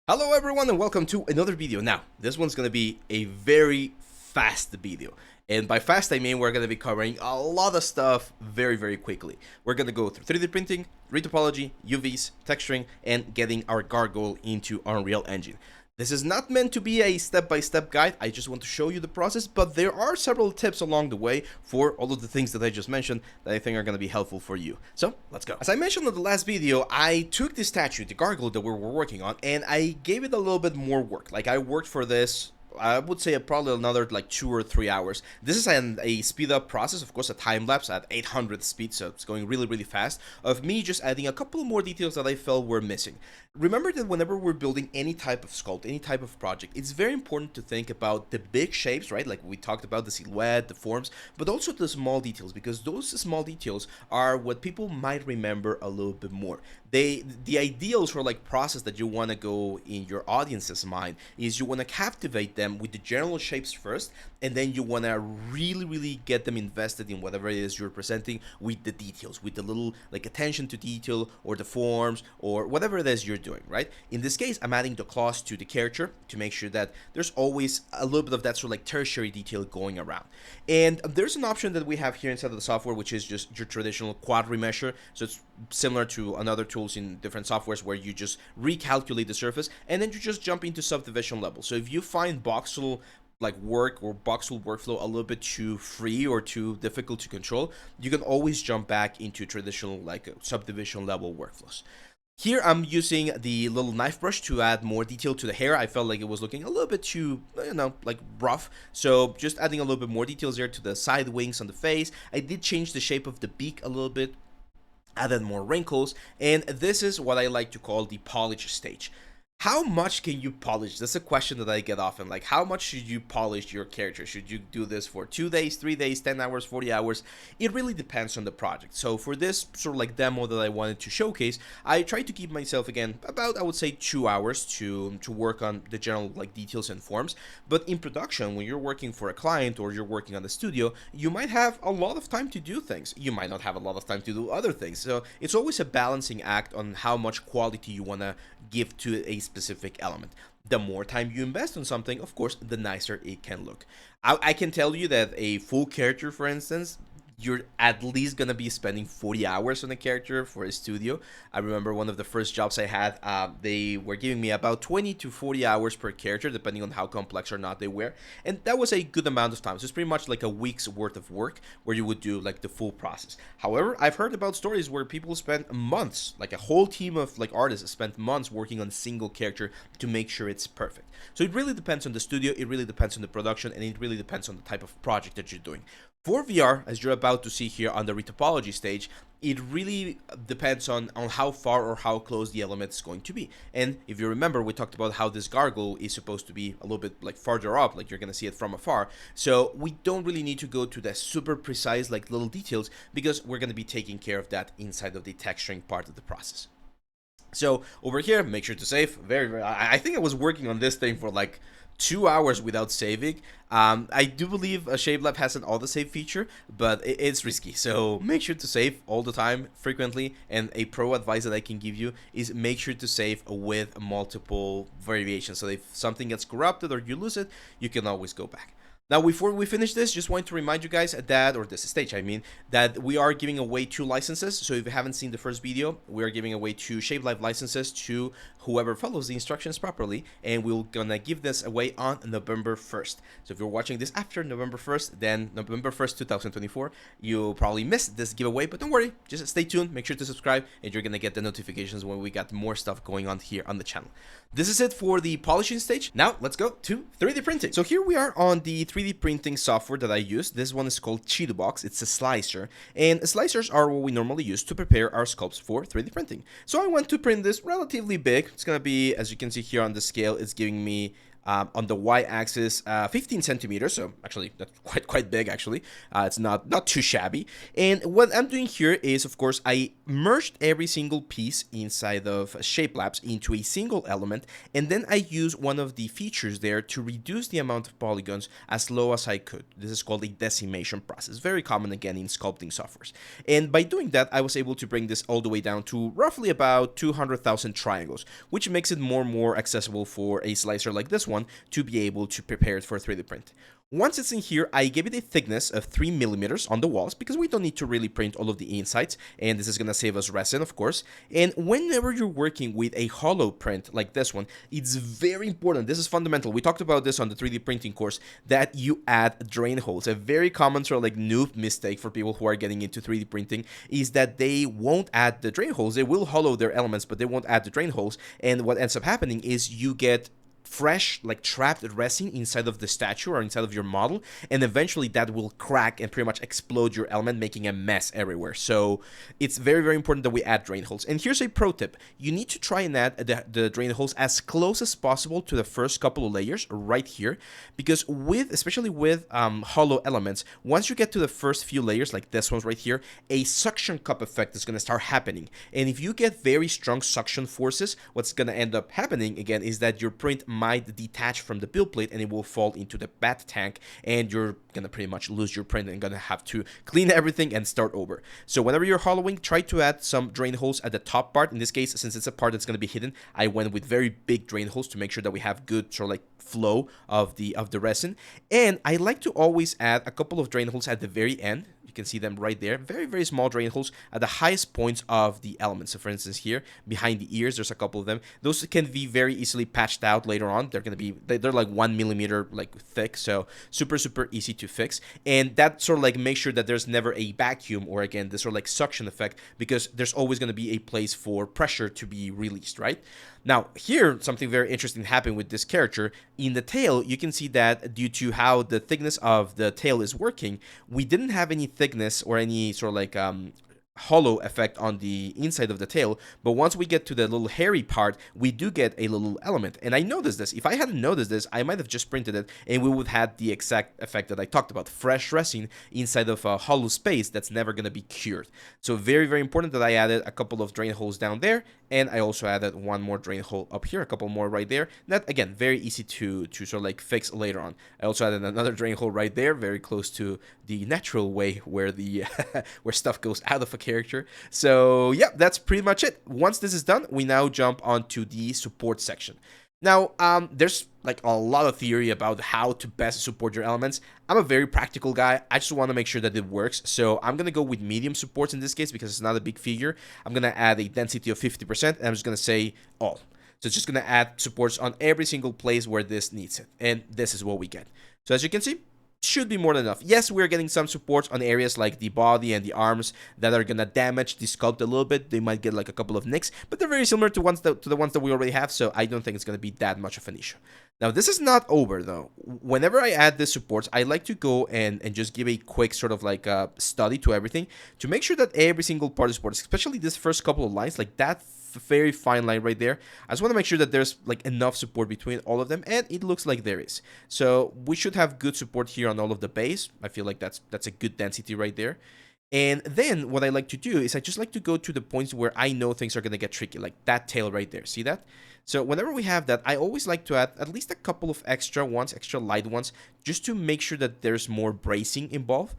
Hello everyone and welcome to another video. Now, this one's going to be a very fast video. And by fast I mean we're going to be covering a lot of stuff very quickly. We're going to go through 3D printing, retopology, UVs, texturing, and getting our gargoyle into Unreal Engine. This is not meant to be a step-by-step guide. I just want to show you the process, but there are several tips along the way for all of the things that I just mentioned that I think are going to be helpful for you. So let's go. As I mentioned in the last video, I took this statue, the gargoyle that we were working on, and I gave it a little bit more work. Like I worked for this, I would say probably another like 2 or 3 hours. This is a speed up process, of course, a time lapse at 800 speed, so it's going really fast, of me just adding a couple more details that I felt were missing. Remember that whenever we're building any type of sculpt, any type of project, it's very important to think about the big shapes, right? Like we talked about the silhouette, the forms, but also the small details, because those small details are what people might remember a little bit more. The ideal sort of like process that you want to go in your audience's mind is you want to captivate them with the general shapes first, and then you want to really get them invested in whatever it is you're presenting with the details, with the little like attention to detail or the forms or whatever it is you're doing, right? In this case, I'm adding the claws to the character to make sure that there's always a little bit of that sort of like tertiary detail going around. And there's an option that we have here inside of the software, which is just your traditional quad remesher. So it's similar to another tools in different softwares where you just recalculate the surface and then you just jump into subdivision level. So if you find voxel like work or voxel workflow a little bit too free or too difficult to control, you can always jump back into traditional like subdivision level workflows. Here I'm using the little knife brush to add more detail to the hair. I felt like it was looking a little bit too, like rough. So just adding a little bit more details there to the side wings on the face. I did change the shape of the beak a little bit, added more wrinkles, and this is what I like to call the polish stage. How much can you polish? That's a question that I get often. Like, how much should you polish your character? Should you do this for 2 days, 3 days, 10 hours, 40 hours? It really depends on the project. So for this sort of like demo that I wanted to showcase, I tried to keep myself, again, about, I would say, 2 hours to work on the general like details and forms. But in production, when you're working for a client or you're working on the studio, you might have a lot of time to do things. You might not have a lot of time to do other things. So it's always a balancing act on how much quality you want to give to a specific element. The more time you invest on something, of course, the nicer it can look. I can tell you that a full character, for instance, you're at least gonna be spending 40 hours on a character for a studio. I remember one of the first jobs I had, they were giving me about 20 to 40 hours per character, depending on how complex or not they were, and that was a good amount of time. So it's pretty much like a week's worth of work where you would do like the full process. However, I've heard about stories where people spend months, like a whole team of like artists spent months working on a single character to make sure it's perfect. So it really depends on the studio, it really depends on the production, and it really depends on the type of project that you're doing. For VR, as you're about to see here on the retopology stage, it really depends on how far or how close the element is going to be. And if you remember, we talked about how this gargoyle is supposed to be a little bit like farther up, like you're going to see it from afar. So we don't really need to go to the super precise like little details because we're going to be taking care of that inside of the texturing part of the process. So over here, make sure to save. I think I was working on this thing for like 2 hours without saving. I do believe a ShapeLab has an auto save feature, but it's risky. So make sure to save all the time, frequently. And a pro advice that I can give you is make sure to save with multiple variations. So if something gets corrupted or you lose it, you can always go back. Now, before we finish this, just want to remind you guys that, or this stage, I mean, that we are giving away 2 licenses. So if you haven't seen the first video, we are giving away 2 ShapeLab licenses to whoever follows the instructions properly, and we're gonna give this away on November 1st. So if you're watching this after November 1st, then November 1st, 2024, you'll probably miss this giveaway, but don't worry, just stay tuned, make sure to subscribe, and you're gonna get the notifications when we got more stuff going on here on the channel. This is it for the polishing stage. Now, let's go to 3D printing. So here we are on the 3D printing software that I use. This one is called Box. It's a slicer, and slicers are what we normally use to prepare our sculpts for 3D printing. So I want to print this relatively big. It's gonna be, as you can see here on the scale, it's giving me On the y-axis, 15 centimeters, so actually that's quite big actually. It's not too shabby. And what I'm doing here is, of course, I merged every single piece inside of Shapelabs into a single element, and then I use one of the features there to reduce the amount of polygons as low as I could. This is called a decimation process, very common again in sculpting softwares. And by doing that, I was able to bring this all the way down to roughly about 200,000 triangles, which makes it more and more accessible for a slicer like this one to be able to prepare it for 3D print. Once it's in here, I give it a thickness of 3 millimeters on the walls because we don't need to really print all of the insides, and this is going to save us resin, of course. And whenever you're working with a hollow print like this one, it's very important. This is fundamental. We talked about this on the 3D printing course, that you add drain holes. A very common sort of like noob mistake for people who are getting into 3D printing is that they won't add the drain holes. They will hollow their elements, but they won't add the drain holes. And what ends up happening is you get fresh, like trapped resin inside of the statue or inside of your model, and eventually that will crack and pretty much explode your element, making a mess everywhere. So it's very, very important that we add drain holes. And here's a pro tip: you need to try and add the drain holes as close as possible to the first couple of layers right here, because especially with hollow elements, once you get to the first few layers, like this one's right here, a suction cup effect is going to start happening. And if you get very strong suction forces, what's going to end up happening again is that your print might detach from the build plate and it will fall into the bat tank, and you're gonna pretty much lose your print and gonna have to clean everything and start over. So whenever you're hollowing, try to add some drain holes at the top part. In this case, since it's a part that's gonna be hidden, I went with very big drain holes to make sure that we have good sort of like flow of the resin. And I like to always add a couple of drain holes at the very end. You can see them right there. Very, very small drain holes at the highest points of the elements. So for instance, here behind the ears, there's a couple of them. Those can be very easily patched out later on. They're going to be, they're like 1 millimeter like thick. So super, super easy to fix. And that sort of like makes sure that there's never a vacuum or again, this sort of like suction effect, because there's always going to be a place for pressure to be released, right? Now, here, something very interesting happened with this character. In the tail, you can see that due to how the thickness of the tail is working, we didn't have any thickness or any sort of like hollow effect on the inside of the tail, but once we get to the little hairy part, we do get a little element. And I noticed this. If I hadn't noticed this, I might have just printed it and we would have had the exact effect that I talked about, fresh resin inside of a hollow space that's never going to be cured. So very, very important that I added a couple of drain holes down there, and I also added one more drain hole up here, a couple more right there. That, again, very easy to sort of like fix later on. I also added another drain hole right there, very close to the natural way where the where stuff goes out of a character. So yeah, that's pretty much it. Once this is done, we now jump onto the support section. Now, there's like a lot of theory about how to best support your elements. I'm a very practical guy. I just want to make sure that it works. So I'm going to go with medium supports in this case because it's not a big figure. I'm going to add a density of 50%, and I'm just going to say all. So it's just going to add supports on every single place where this needs it. And this is what we get. So as you can see, should be more than enough. Yes, we're getting some supports on areas like the body and the arms that are gonna damage the sculpt a little bit. They might get like a couple of nicks, but they're very similar to the ones that we already have, so I don't think it's gonna be that much of an issue. Now, this is not over though. Whenever I add the supports, I like to go and just give a quick sort of like study to everything to make sure that every single part is supported, especially this first couple of lines, like that very fine line right there. I just want to make sure that there's like enough support between all of them, and it looks like there is. So we should have good support here on all of the base. I feel like that's a good density right there. And then what I like to do is I just like to go to the points where I know things are going to get tricky, like that tail right there. See that? So whenever we have that, I always like to add at least a couple of extra ones, extra light ones, just to make sure that there's more bracing involved.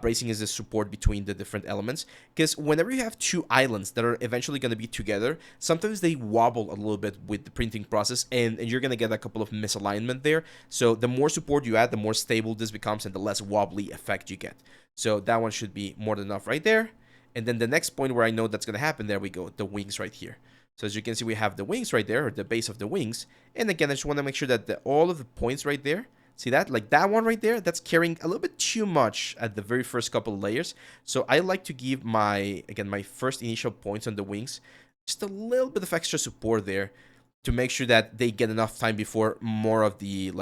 Bracing is the support between the different elements, because whenever you have two islands that are eventually going to be together, sometimes they wobble a little bit with the printing process, and you're going to get a couple of misalignment there. So the more support you add, the more stable this becomes and the less wobbly effect you get. So that one should be more than enough right there. And then the next point where I know that's going to happen, there we go, the wings right here. So as you can see, we have the wings right there, or the base of the wings. And again, I just want to make sure that all of the points right there, see that? Like that one right there, that's carrying a little bit too much at the very first couple of layers. So I like to give my first initial points on the wings just a little bit of extra support there to make sure that they get enough time before more of the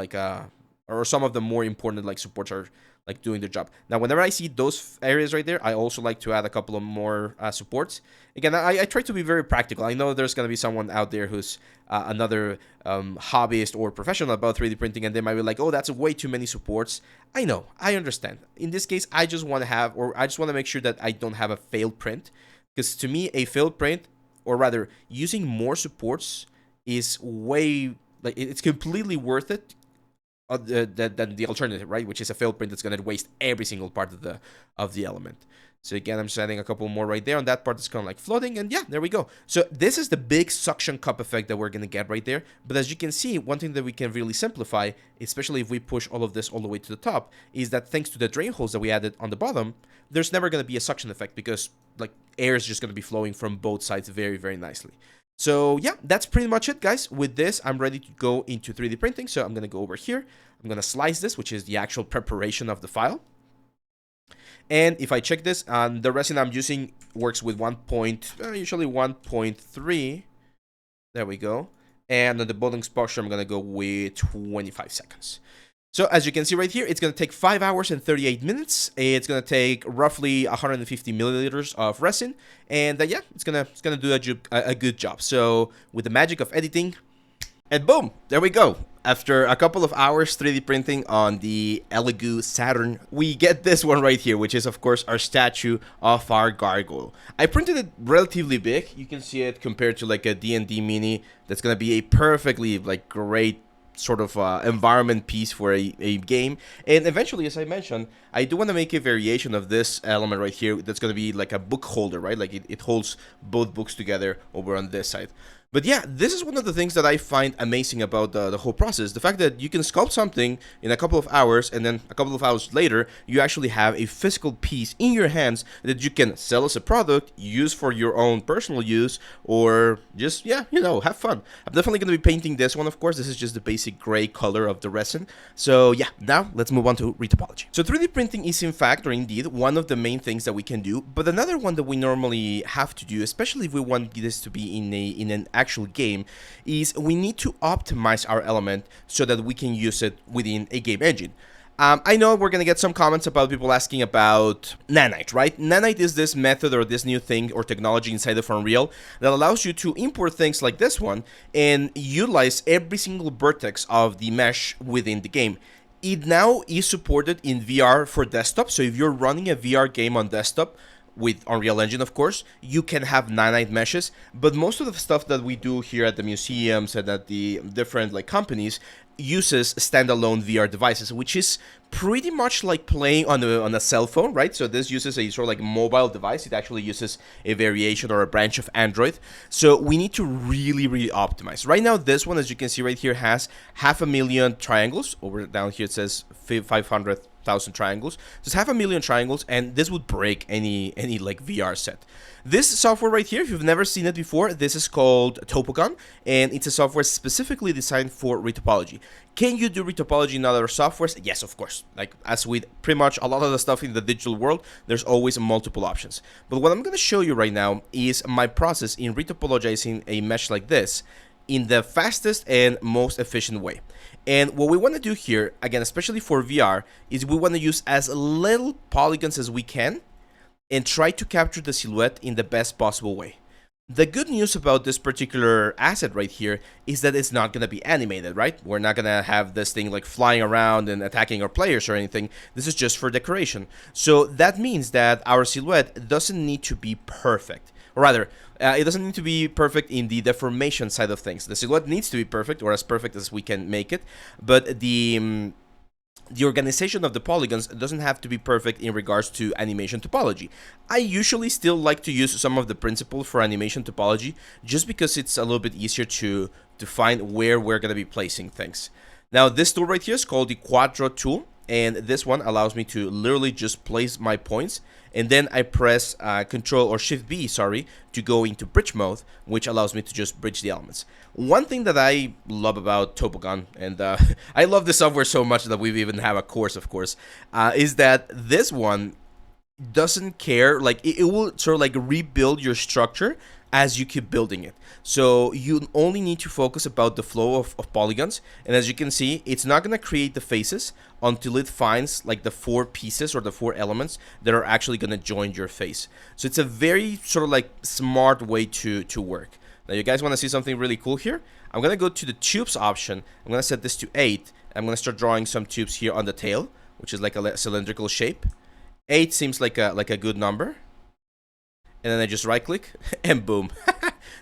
or some of the more important like supports are like doing the job. Now, whenever I see those areas right there, I also like to add a couple of more supports. Again, I try to be very practical. I know there's going to be someone out there who's another hobbyist or professional about 3D printing, and they might be like, oh, that's way too many supports. I know, I understand. In this case, I just want to make sure that I don't have a failed print, because to me, a failed print, or rather, using more supports is way, like, it's completely worth it than the alternative, right? Which is a failed print that's going to waste every single part of the element. So again, I'm just adding a couple more right there on that part that's kind of like floating, and yeah, there we go. So this is the big suction cup effect that we're going to get right there. But as you can see, one thing that we can really simplify, especially if we push all of this all the way to the top, is that thanks to the drain holes that we added on the bottom, there's never going to be a suction effect, because like air is just going to be flowing from both sides very, very nicely. So yeah, that's pretty much it, guys. With this, I'm ready to go into 3D printing. So I'm going to go over here. I'm going to slice this, which is the actual preparation of the file. And if I check this, the resin I'm using works with usually 1.3. There we go. And on the bottom exposure, I'm going to go with 25 seconds. So as you can see right here, it's going to take 5 hours and 38 minutes. It's going to take roughly 150 milliliters of resin. And yeah, it's going to do a good job. So with the magic of editing, and boom, there we go. After a couple of hours 3D printing on the Elegoo Saturn, we get this one right here, which is, of course, our statue of our gargoyle. I printed it relatively big. You can see it compared to like a D&D mini. That's going to be a perfectly like great sort of environment piece for a game. And eventually, as I mentioned, I do want to make a variation of this element right here that's going to be like a book holder, right? Like it holds both books together over on this side. But yeah, this is one of the things that I find amazing about the whole process. The fact that you can sculpt something in a couple of hours, and then a couple of hours later, you actually have a physical piece in your hands that you can sell as a product, use for your own personal use, or just, yeah, you know, have fun. I'm definitely going to be painting this one, of course. This is just the basic gray color of the resin. So yeah, now let's move on to retopology. So 3D printing is in fact, or indeed, one of the main things that we can do. But another one that we normally have to do, especially if we want this to be in an actual game, is we need to optimize our element so that we can use it within a game engine. I know we're gonna get some comments about people asking about Nanite, right? Nanite is this method or this new thing or technology inside of Unreal that allows you to import things like this one and utilize every single vertex of the mesh within the game. It now is supported in VR for desktop, so if you're running a VR game on desktop, with Unreal Engine, of course, you can have nanite meshes, but most of the stuff that we do here at the museums and at the different like companies uses standalone VR devices, which is pretty much like playing on a cell phone, right? So this uses a sort of like mobile device. It actually uses a variation or a branch of Android. So we need to really, really optimize. Right now, this one, as you can see right here, has 500,000 triangles. Over down here, it says 500,000 triangles. So it's 500,000 triangles, and this would break any like VR set. This software right here, if you've never seen it before, this is called Topogon, and it's a software specifically designed for retopology. Can you do retopology in other softwares? Yes, of course. Like as with pretty much a lot of the stuff in the digital world, there's always multiple options. But what I'm going to show you right now is my process in retopologizing a mesh like this in the fastest and most efficient way. And what we want to do here, again, especially for VR, is we want to use as little polygons as we can and try to capture the silhouette in the best possible way. The good news about this particular asset right here is that it's not going to be animated, right? We're not going to have this thing like flying around and attacking our players or anything. This is just for decoration. So that means that our silhouette doesn't need to be perfect. Or rather, it doesn't need to be perfect in the deformation side of things. The silhouette needs to be perfect, or as perfect as we can make it, but the organization of the polygons doesn't have to be perfect in regards to animation topology. I usually still like to use some of the principles for animation topology just because it's a little bit easier to find where we're going to be placing things. Now, this tool right here is called the Quadro tool, and this one allows me to literally just place my points, and then I press Control or Shift B, sorry, to go into bridge mode, which allows me to just bridge the elements. One thing that I love about Topogon, and I love this software so much that we even have a course, of course, is that this one doesn't care. Like it will sort of like rebuild your structure as you keep building it. So you only need to focus about the flow of polygons. And as you can see, it's not going to create the faces until it finds like the 4 pieces or the 4 elements that are actually going to join your face. So it's a very sort of like smart way to work. Now you guys want to see something really cool here? I'm going to go to the tubes option. I'm going to set this to 8. I'm going to start drawing some tubes here on the tail, which is like a cylindrical shape. 8 seems like a good number. And then I just right click and boom.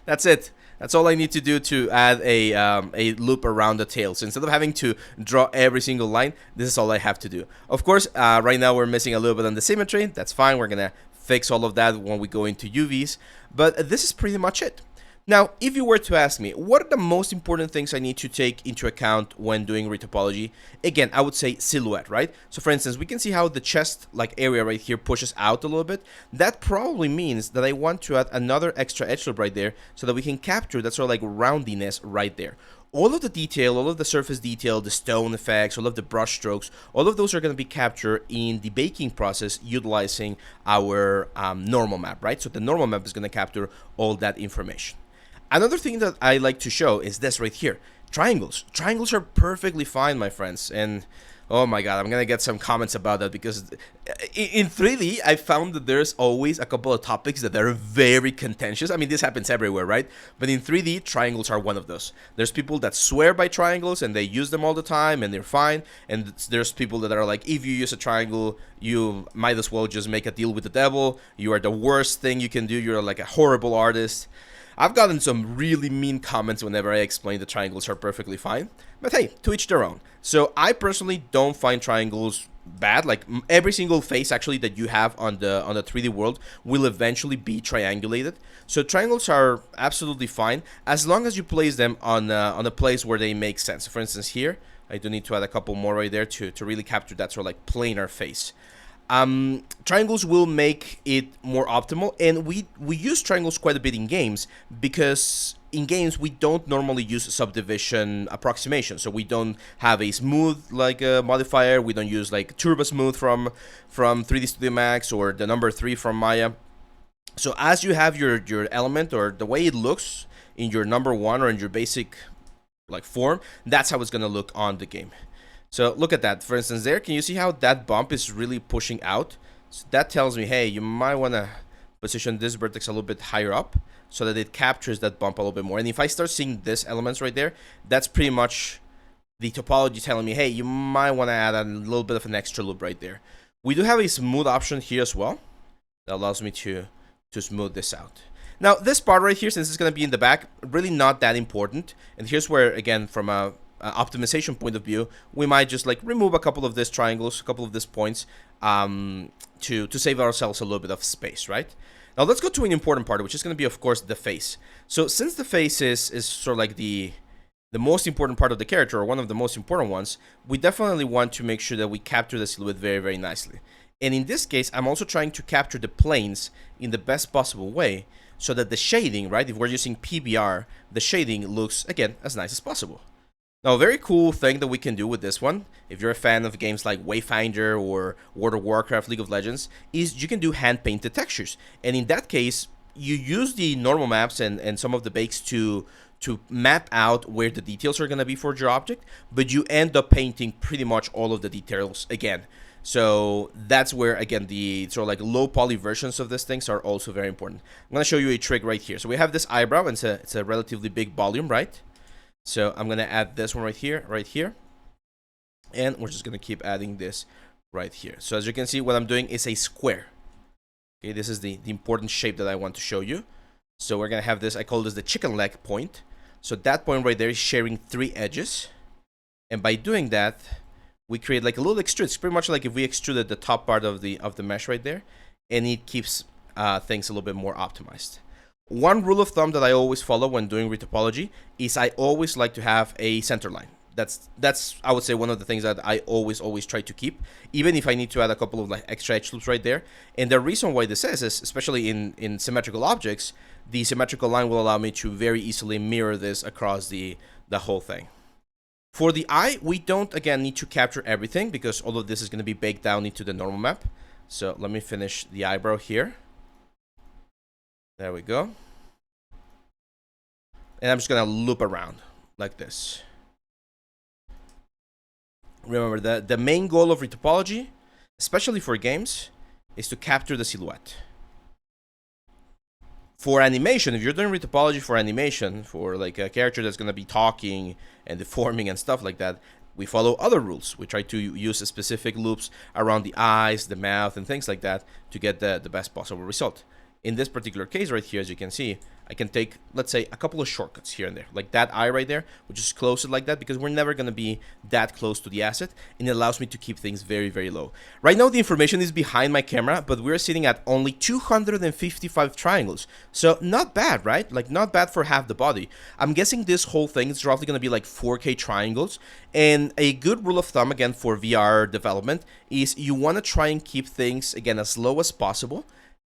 That's it. That's all I need to do to add a loop around the tail. So instead of having to draw every single line, this is all I have to do. Of course, right now we're missing a little bit on the symmetry. That's fine. We're going to fix all of that when we go into UVs. But this is pretty much it. Now, if you were to ask me, what are the most important things I need to take into account when doing retopology? Again, I would say silhouette, right? So for instance, we can see how the chest like area right here pushes out a little bit. That probably means that I want to add another extra edge loop right there so that we can capture that sort of like roundiness right there. All of the detail, all of the surface detail, the stone effects, all of the brush strokes, all of those are going to be captured in the baking process utilizing our normal map, right? So the normal map is going to capture all that information. Another thing that I like to show is this right here. Triangles. Triangles are perfectly fine, my friends. And oh my god, I'm gonna get some comments about that because in 3D, I found that there's always a couple of topics that are very contentious. I mean, this happens everywhere, right? But in 3D, triangles are one of those. There's people that swear by triangles and they use them all the time and they're fine. And there's people that are like, if you use a triangle, you might as well just make a deal with the devil. You are the worst thing you can do. You're like a horrible artist. I've gotten some really mean comments whenever I explain that triangles are perfectly fine. But hey, to each their own. So I personally don't find triangles bad. Like every single face actually that you have on the 3D world will eventually be triangulated. So triangles are absolutely fine as long as you place them on a place where they make sense. For instance, here I do need to add a couple more right there to really capture that sort of like planar face. Triangles will make it more optimal, and we use triangles quite a bit in games because in games we don't normally use subdivision approximation. So we don't have a smooth like modifier. We don't use like turbo smooth from 3D Studio Max or the number 3 from Maya. So as you have your element or the way it looks in your number 1 or in your basic like form, that's how it's gonna look on the game. So look at that. For instance, there, can you see how that bump is really pushing out? So that tells me, hey, you might want to position this vertex a little bit higher up so that it captures that bump a little bit more. And if I start seeing these elements right there, that's pretty much the topology telling me, hey, you might want to add a little bit of an extra loop right there. We do have a smooth option here as well that allows me to smooth this out. Now, this part right here, since it's going to be in the back, really not that important. And here's where, again, from a optimization point of view, we might just like remove a couple of these triangles, a couple of these points to save ourselves a little bit of space, right? Now let's go to an important part, which is going to be, of course, the face. So since the face is sort of like the most important part of the character, or one of the most important ones, we definitely want to make sure that we capture the silhouette very, very nicely. And in this case, I'm also trying to capture the planes in the best possible way so that the shading, right, if we're using PBR, the shading looks, again, as nice as possible. Now, a very cool thing that we can do with this one, if you're a fan of games like Wayfinder or World of Warcraft, League of Legends, is you can do hand-painted textures. And in that case, you use the normal maps and some of the bakes to map out where the details are going to be for your object, but you end up painting pretty much all of the details again. So that's where, again, the sort of like low poly versions of these things are also very important. I'm going to show you a trick right here. So we have this eyebrow, and it's a relatively big volume, right? So I'm going to add this one right here. And we're just going to keep adding this right here. So as you can see, what I'm doing is a square. Okay, this is the important shape that I want to show you. So we're going to have this, I call this the chicken leg point. So that point right there is sharing 3 edges. And by doing that, we create like a little extrude. It's pretty much like if we extruded the top part of the mesh right there. And it keeps things a little bit more optimized. One rule of thumb that I always follow when doing retopology is I always like to have a center line. That's I would say one of the things that I always try to keep, even if I need to add a couple of like extra edge loops right there. And the reason why this is especially in symmetrical objects, the symmetrical line will allow me to very easily mirror this across the whole thing. For the eye, we don't again need to capture everything because all of this is going to be baked down into the normal map. So let me finish the eyebrow here. There we go. And I'm just gonna loop around like this. Remember, the main goal of retopology, especially for games, is to capture the silhouette. For animation, if you're doing retopology for animation, for like a character that's gonna be talking and deforming and stuff like that, we follow other rules. We try to use specific loops around the eyes, the mouth, and things like that to get the best possible result. In this particular case right here, as you can see, I can take, let's say, a couple of shortcuts here and there, like that eye right there, which is close it like that because we're never going to be that close to the asset, and it allows me to keep things very, very low. Right now, the information is behind my camera, but we're sitting at only 255 triangles, so not bad, right? Like, not bad for half the body. I'm guessing this whole thing is roughly going to be like 4K triangles, and a good rule of thumb, again, for VR development is you want to try and keep things, again, as low as possible,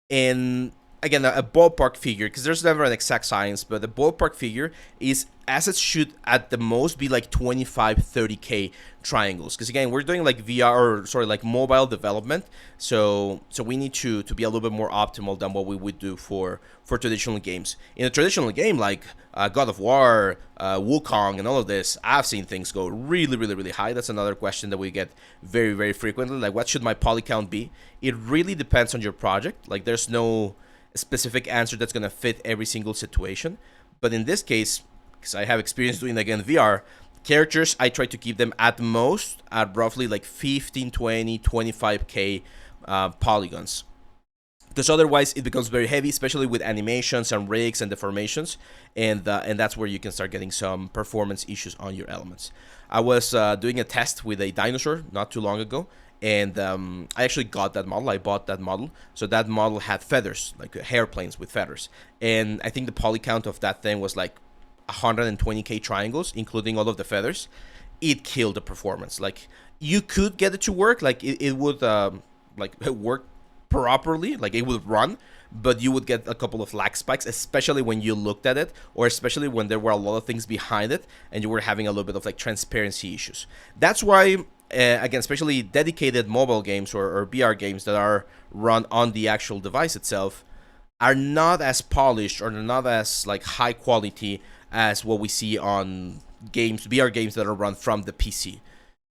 and again, a ballpark figure, because there's never an exact science, but the ballpark figure is assets should at the most be like 25, 30K triangles. Because again, we're doing like VR, or sorry, like mobile development. So we need to be a little bit more optimal than what we would do for traditional games. In a traditional game like God of War, Wukong, and all of this, I've seen things go really, really, really high. That's another question that we get very, very frequently. Like, what should my poly count be? It really depends on your project. Like, there's no specific answer that's going to fit every single situation, but in this case, because I have experience doing again VR characters, I try to keep them at most at roughly like 15, 20, 25K polygons, because otherwise it becomes very heavy, especially with animations and rigs and deformations, and that's where you can start getting some performance issues on your elements. I was doing a test with a dinosaur not too long ago, and I actually got that model. I bought that model. So that model had feathers, like hairplanes with feathers. And I think the poly count of that thing was like 120K triangles, including all of the feathers. It killed the performance. Like, you could get it to work. Like, it would like work properly. Like, it would run. But you would get a couple of lag spikes, especially when you looked at it, or especially when there were a lot of things behind it, and you were having a little bit of like transparency issues. That's why, again, especially dedicated mobile games or VR games that are run on the actual device itself are not as polished or not as like high quality as what we see on games, VR games that are run from the PC.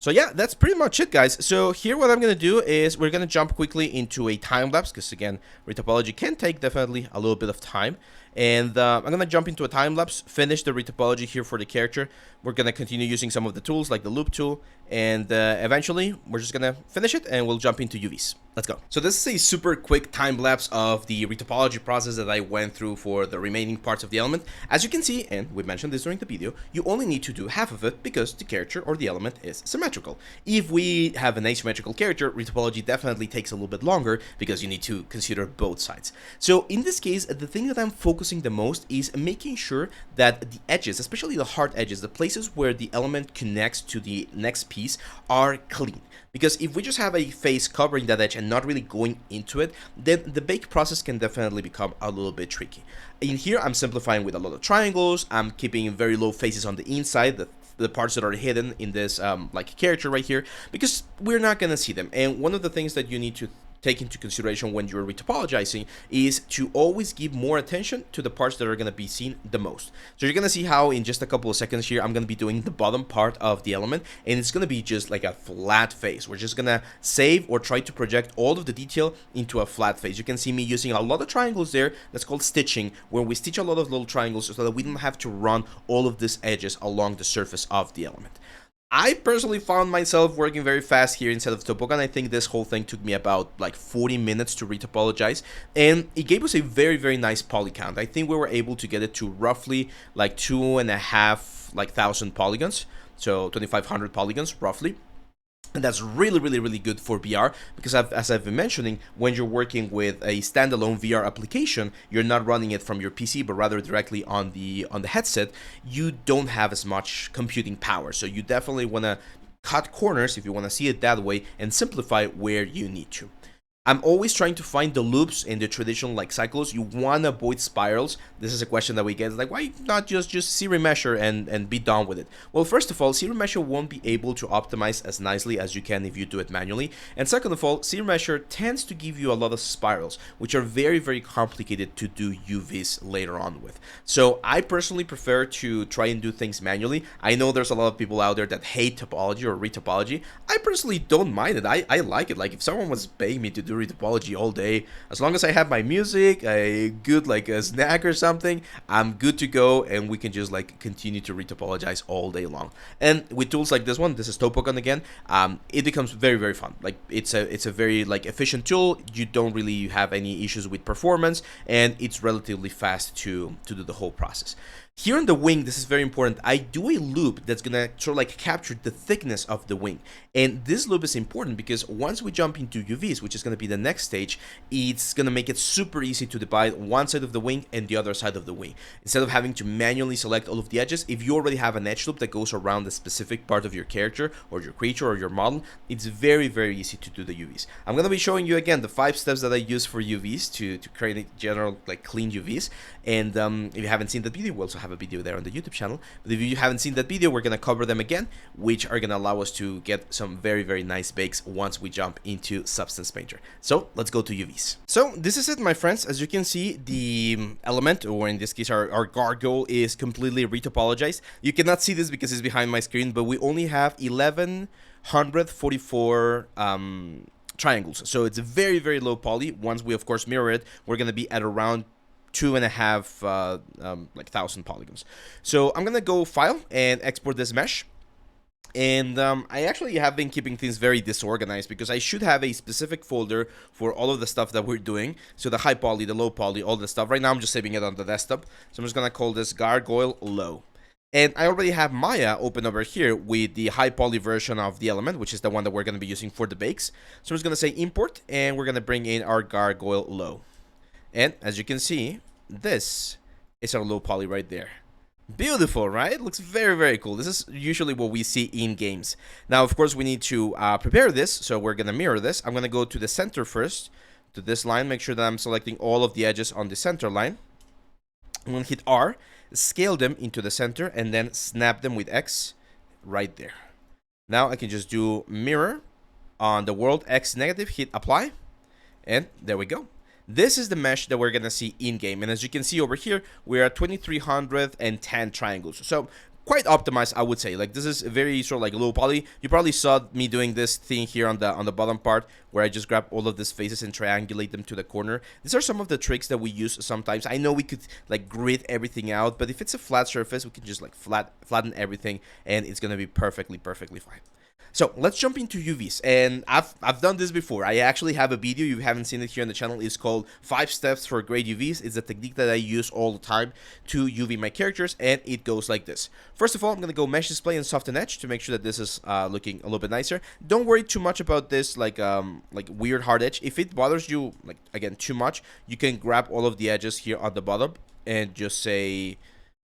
So yeah, that's pretty much it, guys. So here what I'm going to do is we're going to jump quickly into a time lapse, because again, retopology can take definitely a little bit of time. And I'm going to jump into a time lapse, finish the retopology here for the character. We're going to continue using some of the tools like the loop tool, and eventually we're just going to finish it and we'll jump into UVs. Let's go. So this is a super quick time lapse of the retopology process that I went through for the remaining parts of the element. As you can see, and we mentioned this during the video, you only need to do half of it because the character or the element is symmetrical. If we have an asymmetrical character, retopology definitely takes a little bit longer because you need to consider both sides. So in this case, the thing that I'm focusing the most is making sure that the edges, especially the hard edges, the places where the element connects to the next piece, are clean. Because if we just have a face covering that edge and not really going into it, then the bake process can definitely become a little bit tricky. In here, I'm simplifying with a lot of triangles. I'm keeping very low faces on the inside, the parts that are hidden in this like character right here, because we're not gonna see them. And one of the things that you need to take into consideration when you're retopologizing is to always give more attention to the parts that are going to be seen the most. So you're going to see how in just a couple of seconds here I'm going to be doing the bottom part of the element, and it's going to be just like a flat face. We're just going to save or try to project all of the detail into a flat face. You can see me using a lot of triangles there. That's called stitching, where we stitch a lot of little triangles so that we don't have to run all of these edges along the surface of the element. I personally found myself working very fast here instead of Topogan. I think this whole thing took me about like 40 minutes to retopologize, and it gave us a very, very nice poly count. I think we were able to get it to roughly like 2,500 polygons, so 2,500 polygons roughly. And that's really, really, really good for VR because as I've been mentioning, when you're working with a standalone VR application, you're not running it from your PC, but rather directly on the headset. You don't have as much computing power. So you definitely want to cut corners, if you want to see it that way, and simplify where you need to. I'm always trying to find the loops in the traditional like cycles. You want to avoid spirals. This is a question that we get, like, why not just series measure and be done with it? Well, first of all, series measure won't be able to optimize as nicely as you can if you do it manually. And second of all, series measure tends to give you a lot of spirals, which are very, very complicated to do UVs later on with. So I personally prefer to try and do things manually. I know there's a lot of people out there that hate topology or retopology. I personally don't mind it. I like it. Like, if someone was paying me to do retopology all day, as long as I have my music, a good like a snack or something, I'm good to go, and we can just like continue to retopologize all day long. And with tools like this one, this is Topogon again, it becomes very, very fun. Like, it's a very like efficient tool. You don't really have any issues with performance, and it's relatively fast to do the whole process. Here on the wing, this is very important. I do a loop that's gonna sort of like capture the thickness of the wing. And this loop is important because once we jump into UVs, which is gonna be the next stage, it's gonna make it super easy to divide one side of the wing and the other side of the wing. Instead of having to manually select all of the edges, if you already have an edge loop that goes around a specific part of your character or your creature or your model, it's very, very easy to do the UVs. I'm gonna be showing you again the 5 steps that I use for UVs to create a general like clean UVs. And if you haven't seen that video, we also have a video there on the YouTube channel. But if you haven't seen that video, we're gonna cover them again, which are gonna allow us to get some very, very nice bakes once we jump into Substance Painter. So let's go to UVs. So this is it, my friends. As you can see, the element, or in this case our gargoyle, is completely retopologized. You cannot see this because it's behind my screen, but we only have 1144 triangles. So it's a very, very low poly. Once we of course mirror it, we're gonna be at around 2,500 polygons. So I'm gonna go file and export this mesh. And I actually have been keeping things very disorganized because I should have a specific folder for all of the stuff that we're doing. So the high poly, the low poly, all the stuff. Right now I'm just saving it on the desktop. So I'm just gonna call this gargoyle low. And I already have Maya open over here with the high poly version of the element, which is the one that we're gonna be using for the bakes. So I'm just gonna say import, and we're gonna bring in our gargoyle low. And as you can see, this is our low poly right there. Beautiful, right? Looks very, very cool. This is usually what we see in games. Now, of course, we need to prepare this, so we're gonna mirror this. I'm gonna go to the center first, to this line, make sure that I'm selecting all of the edges on the center line. I'm gonna hit R, scale them into the center, and then snap them with X right there. Now I can just do mirror on the world X negative, hit apply, and there we go. This is the mesh that we're gonna see in-game, and as you can see over here, we're at 2310 triangles. So quite optimized, I would say. Like, this is very sort of like low poly. You probably saw me doing this thing here on the bottom part, where I just grab all of these faces and triangulate them to the corner. These are some of the tricks that we use sometimes. I know we could like grid everything out, but if it's a flat surface, we can just like flatten everything, and it's gonna be perfectly fine. So let's jump into UVs, and I've done this before. I actually have a video, you haven't seen it here on the channel. It's called 5 steps for great UVs. It's a technique that I use all the time to UV my characters, and it goes like this. First of all, I'm gonna go mesh display and soften edge to make sure that this is looking a little bit nicer. Don't worry too much about this like weird hard edge. If it bothers you like again too much, you can grab all of the edges here on the bottom and just say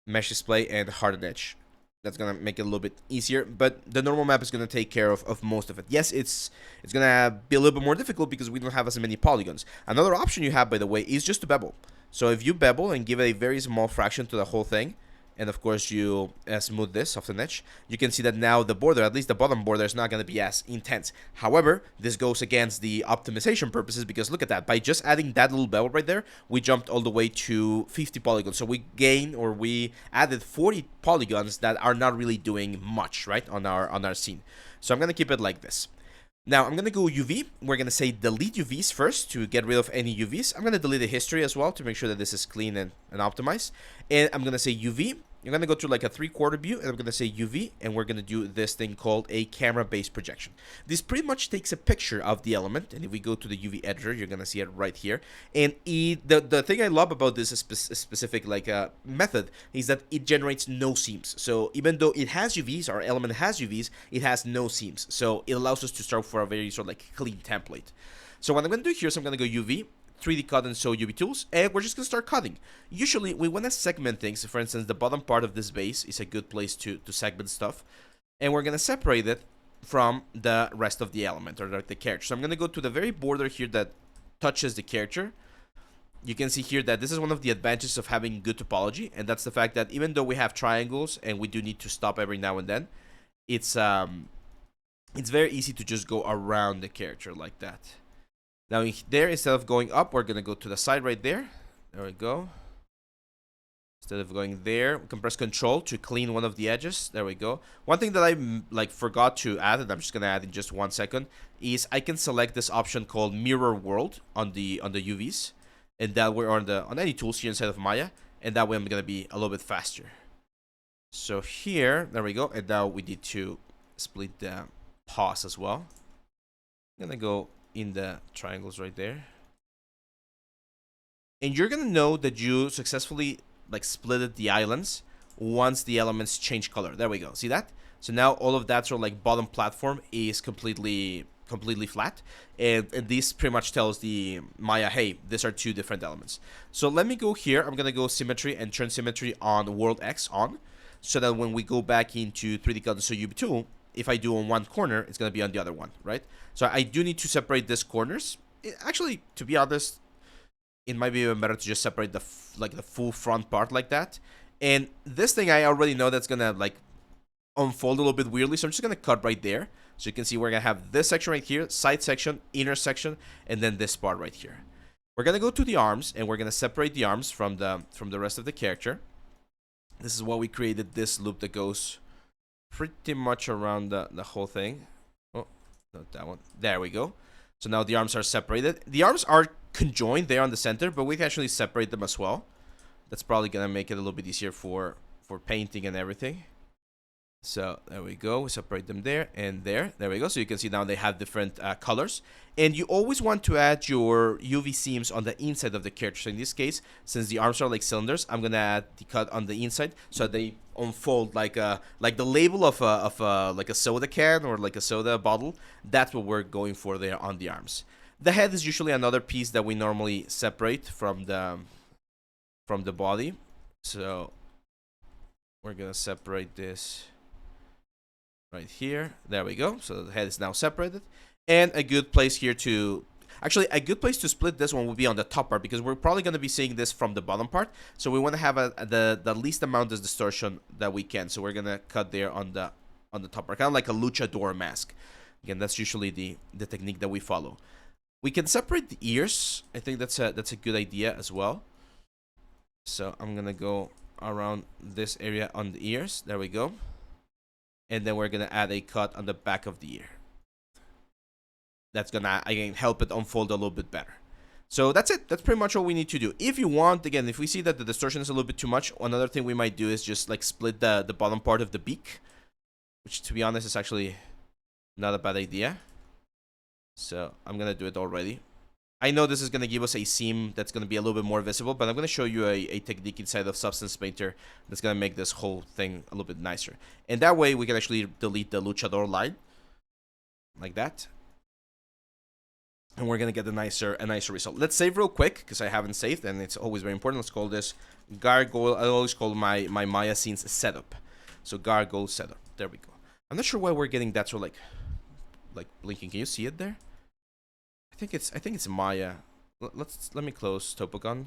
mesh display and harden edge. That's gonna make it a little bit easier, but the normal map is gonna take care of most of it. Yes, it's gonna be a little bit more difficult because we don't have as many polygons. Another option you have, by the way, is just to bevel. So if you bevel and give it a very small fraction to the whole thing, and of course you smooth this, soften edge, you can see that now the border, at least the bottom border, is not going to be as intense. However, this goes against the optimization purposes, because look at that, by just adding that little bevel right there, we jumped all the way to 50 polygons. So we added 40 polygons that are not really doing much, right, on our scene. So I'm going to keep it like this. Now, I'm going to go UV. We're going to say delete UVs first to get rid of any UVs. I'm going to delete the history as well to make sure that this is clean and optimized. And I'm going to say UV. I'm going to go to like a 3/4 view, and I'm going to say UV, and we're going to do this thing called a camera-based projection. This pretty much takes a picture of the element, and if we go to the UV editor, you're going to see it right here. And the thing I love about this specific like method is that it generates no seams. So even though it has UVs, our element has UVs, it has no seams. So it allows us to start for a very sort of like clean template. So what I'm going to do here is I'm going to go UV, 3D cut and sew UV tools, and we're just gonna start cutting. Usually we want to segment things. For instance, the bottom part of this base is a good place to segment stuff, and we're gonna separate it from the rest of the element or the character. So I'm gonna go to the very border here that touches the character, you can see here that this is one of the advantages of having good topology, and that's the fact that even though we have triangles and we do need to stop every now and then, it's very easy to just go around the character like that. Now there, instead of going up, we're gonna go to the side right there. There we go. Instead of going there, we can press Control to clean one of the edges. There we go. One thing that I forgot to add, and I'm just gonna add in just 1 second, is I can select this option called Mirror World on the UVs, and that we're on any tools here inside of Maya, and that way I'm gonna be a little bit faster. So here, there we go, and now we need to split the pause as well. I'm gonna go in the triangles right there, and you're gonna know that you successfully splitted the islands once the elements change color. There we go. See that? So now all of that sort of bottom platform is completely flat, and this pretty much tells the Maya, hey, these are 2 different elements. So let me go here. I'm gonna go symmetry and turn symmetry on world X on, so that when we go back into 3D CAD so UV tool, if I do on one corner, it's gonna be on the other one, right? So I do need to separate these corners. Actually, to be honest, it might be even better to just separate the full front part like that. And this thing, I already know that's gonna unfold a little bit weirdly, so I'm just gonna cut right there. So you can see we're gonna have this section right here, side section, inner section, and then this part right here. We're gonna go to the arms, and we're gonna separate the arms from the rest of the character. This is why we created this loop that goes pretty much around the whole thing. Oh, not that one. There we go. So now the arms are separated. The arms are conjoined there on the center, but we can actually separate them as well. That's probably gonna make it a little bit easier for painting and everything. So there we go. We separate them there and there. There we go. So you can see now they have different colors. And you always want to add your UV seams on the inside of the character. So in this case, since the arms are like cylinders, I'm gonna add the cut on the inside so they unfold like the label of a soda can or like a soda bottle. That's what we're going for there on the arms. The head is usually another piece that we normally separate from the body. So we're gonna separate this right here. There we go. So the head is now separated. And a good place here to... Actually, a good place to split this one would be on the top part, because we're probably going to be seeing this from the bottom part. So we want to have the least amount of distortion that we can. So we're going to cut there on the top part. Kind of like a luchador mask. Again, that's usually the technique that we follow. We can separate the ears. I think that's a good idea as well. So I'm going to go around this area on the ears. There we go. And then we're going to add a cut on the back of the ear. That's going to, again, help it unfold a little bit better. So that's it. That's pretty much all we need to do. If you want, again, if we see that the distortion is a little bit too much, another thing we might do is just split the bottom part of the beak, which, to be honest, is actually not a bad idea. So I'm going to do it already. I know this is going to give us a seam that's going to be a little bit more visible, but I'm going to show you a technique inside of Substance Painter that's going to make this whole thing a little bit nicer. And that way we can actually delete the luchador line like that. And we're going to get a nicer result. Let's save real quick, because I haven't saved, and it's always very important. Let's call this Gargoyle. I always call my Maya scenes setup. So Gargoyle setup. There we go. I'm not sure why we're getting that sort of like blinking. Can you see it there? I think it's Maya. Let me close Topogon.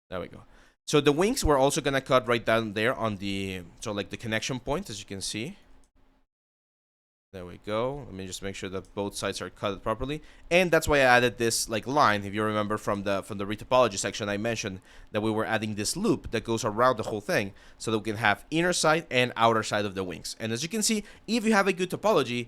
There we go. So the wings we're also gonna cut right down there on the the connection point, as you can see. There we go. Let me just make sure that both sides are cut properly. And that's why I added this line. If you remember from the retopology section, I mentioned that we were adding this loop that goes around the whole thing so that we can have inner side and outer side of the wings. And as you can see, if you have a good topology,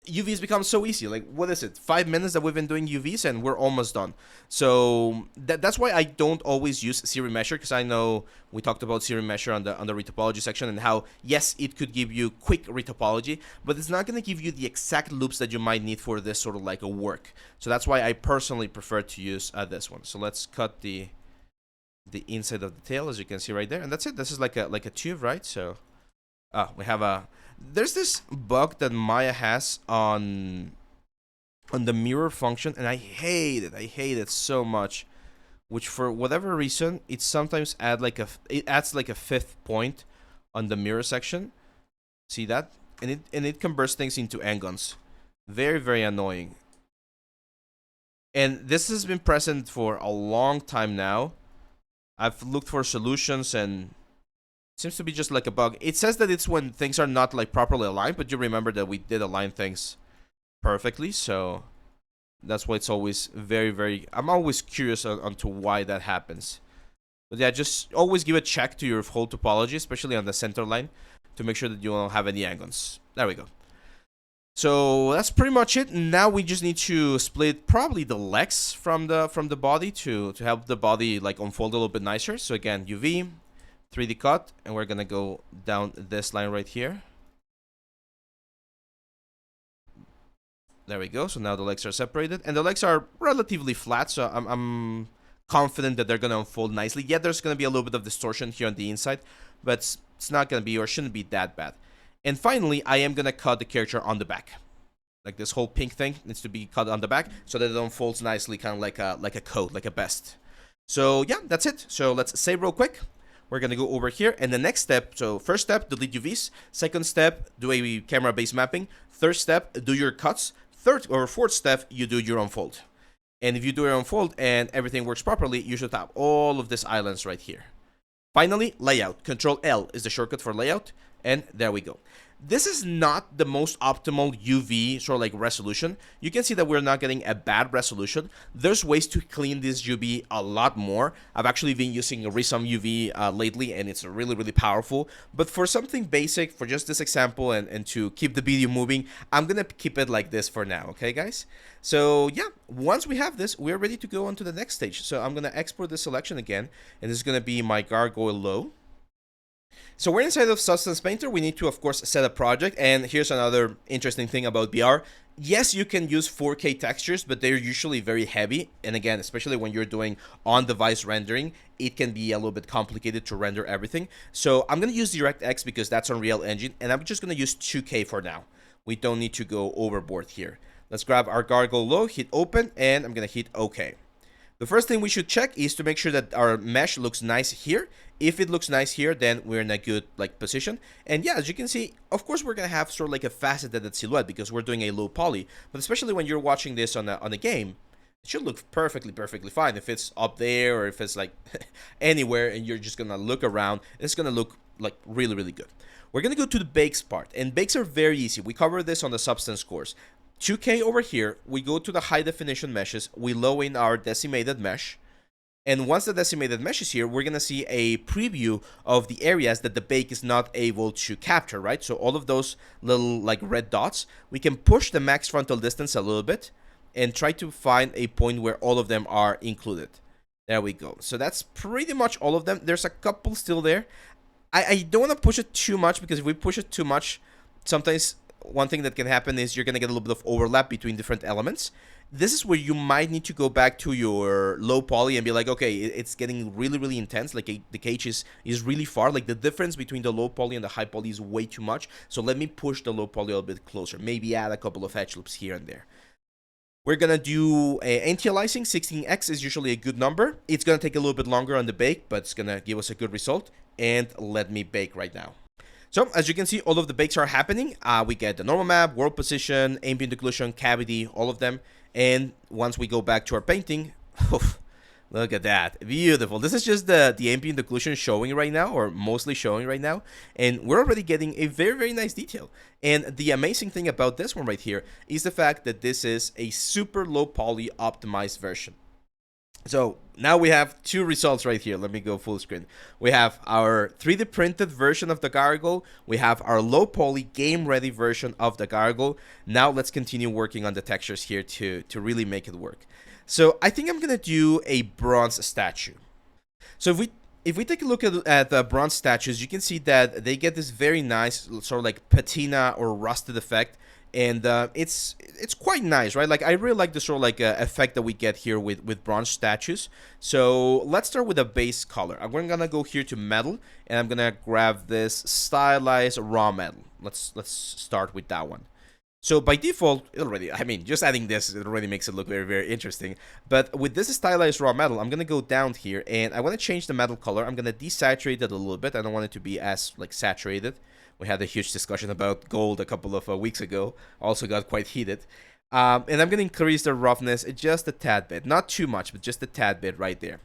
UVs become so easy. What is it? 5 minutes that we've been doing UVs and we're almost done. So that's why I don't always use Series Measure, because I know we talked about Series Measure on the retopology section and how, yes, it could give you quick retopology, but it's not going to give you the exact loops that you might need for this sort of a work. So that's why I personally prefer to use this one. So let's cut the inside of the tail, as you can see right there, and that's it. This is like a tube, right? So we have there's this bug that Maya has on the mirror function, and I hate it so much, which for whatever reason it sometimes adds like a fifth point on the mirror section. See that? And it converts things into n-gons. Very, very annoying. And this has been present for a long time now. I've looked for solutions and it seems to be just like a bug. It says that it's when things are not like properly aligned, but you remember that we did align things perfectly, so that's why it's always I'm always curious onto why that happens. But yeah, just always give a check to your whole topology, especially on the center line, to make sure that you don't have any angles. There we go. So that's pretty much it. Now we just need to split probably the legs from the body to help the body like unfold a little bit nicer. So again, UV, 3D cut, and we're gonna go down this line right here. There we go. So now the legs are separated, and the legs are relatively flat. So I'm confident that they're gonna unfold nicely. Yeah, there's gonna be a little bit of distortion here on the inside, but it's not gonna be or shouldn't be that bad. And finally, I am gonna cut the character on the back. Like this whole pink thing needs to be cut on the back so that it unfolds nicely, kind of like a coat, like a vest. So yeah, that's it. So let's save real quick. We're gonna go over here, and the next step. So first step, delete UVs. Second step, do a camera-based mapping. Third step, do your cuts. Third or fourth step, you do your unfold. And if you do your unfold and everything works properly, you should have all of these islands right here. Finally, layout. Control L is the shortcut for layout. And there we go. This is not the most optimal UV sort of like resolution. You can see that we're not getting a bad resolution. There's ways to clean this UV a lot more. I've actually been using Resom UV lately, and it's really powerful. But for something basic, for just this example and to keep the video moving, I'm gonna keep it like this for now, okay guys? So yeah, once we have this, we're ready to go on to the next stage. So I'm gonna export this selection again, and this is gonna be my gargoyle low. So we're inside of Substance Painter. We need to, of course, set a project. And here's another interesting thing about VR. Yes, you can use 4K textures, but they're usually very heavy. And again, especially when you're doing on-device rendering, it can be a little bit complicated to render everything. So I'm going to use DirectX because that's Unreal Engine. And I'm just going to use 2K for now. We don't need to go overboard here. Let's grab our gargoyle low, hit open, and I'm going to hit OK. The first thing we should check is to make sure that our mesh looks nice here. If it looks nice here, then we're in a good position. And yeah, as you can see, of course we're gonna have sort of like a faceted silhouette because we're doing a low poly. But especially when you're watching this on a game, it should look perfectly fine. If it's up there or if it's like anywhere and you're just gonna look around, it's gonna look like really good. We're gonna go to the bakes part, and bakes are very easy. We covered this on the Substance course. 2K over here, we go to the high definition meshes, we low in our decimated mesh, and once the decimated mesh is here, we're gonna see a preview of the areas that the bake is not able to capture, right? So all of those little like red dots, we can push the max frontal distance a little bit and try to find a point where all of them are included. There we go. So that's pretty much all of them. There's a couple still there. I don't want to push it too much because if we push it too much, sometimes one thing that can happen is you're going to get a little bit of overlap between different elements. This is where you might need to go back to your low poly and be like, okay, it's getting really intense. Like the cage is really far. Like the difference between the low poly and the high poly is way too much. So let me push the low poly a little bit closer. Maybe add a couple of edge loops here and there. We're going to do anti-aliasing. 16x is usually a good number. It's going to take a little bit longer on the bake, but it's going to give us a good result. And let me bake right now. So, as you can see, all of the bakes are happening. We get the normal map, world position, ambient occlusion, cavity, all of them. And once we go back to our painting, look at that. Beautiful. This is just the ambient occlusion showing right now, or mostly showing right now. And we're already getting a very nice detail. And the amazing thing about this one right here is the fact that this is a super low poly optimized version. So now we have two results right here. Let me go full screen. We have our 3D printed version of the gargoyle. We have our low poly game ready version of the gargoyle. Now let's continue working on the textures here to really make it work. So I think I'm gonna do a bronze statue. So if we take a look at the bronze statues, you can see that they get this very nice sort of like patina or rusted effect. And it's quite nice, right? Like I really like the sort of like effect that we get here with bronze statues. So let's start with a base color. I'm gonna go here to metal, and I'm gonna grab this stylized raw metal. Let's start with that one. So by default, it already, I mean, just adding this, it already makes it look very interesting. But with this stylized raw metal, I'm gonna go down here, and I want to change the metal color. I'm gonna desaturate it a little bit. I don't want it to be as like saturated. We had a huge discussion about gold a couple of weeks ago. Also got quite heated. And I'm going to increase the roughness just a tad bit. Not too much, but just a tad bit right there.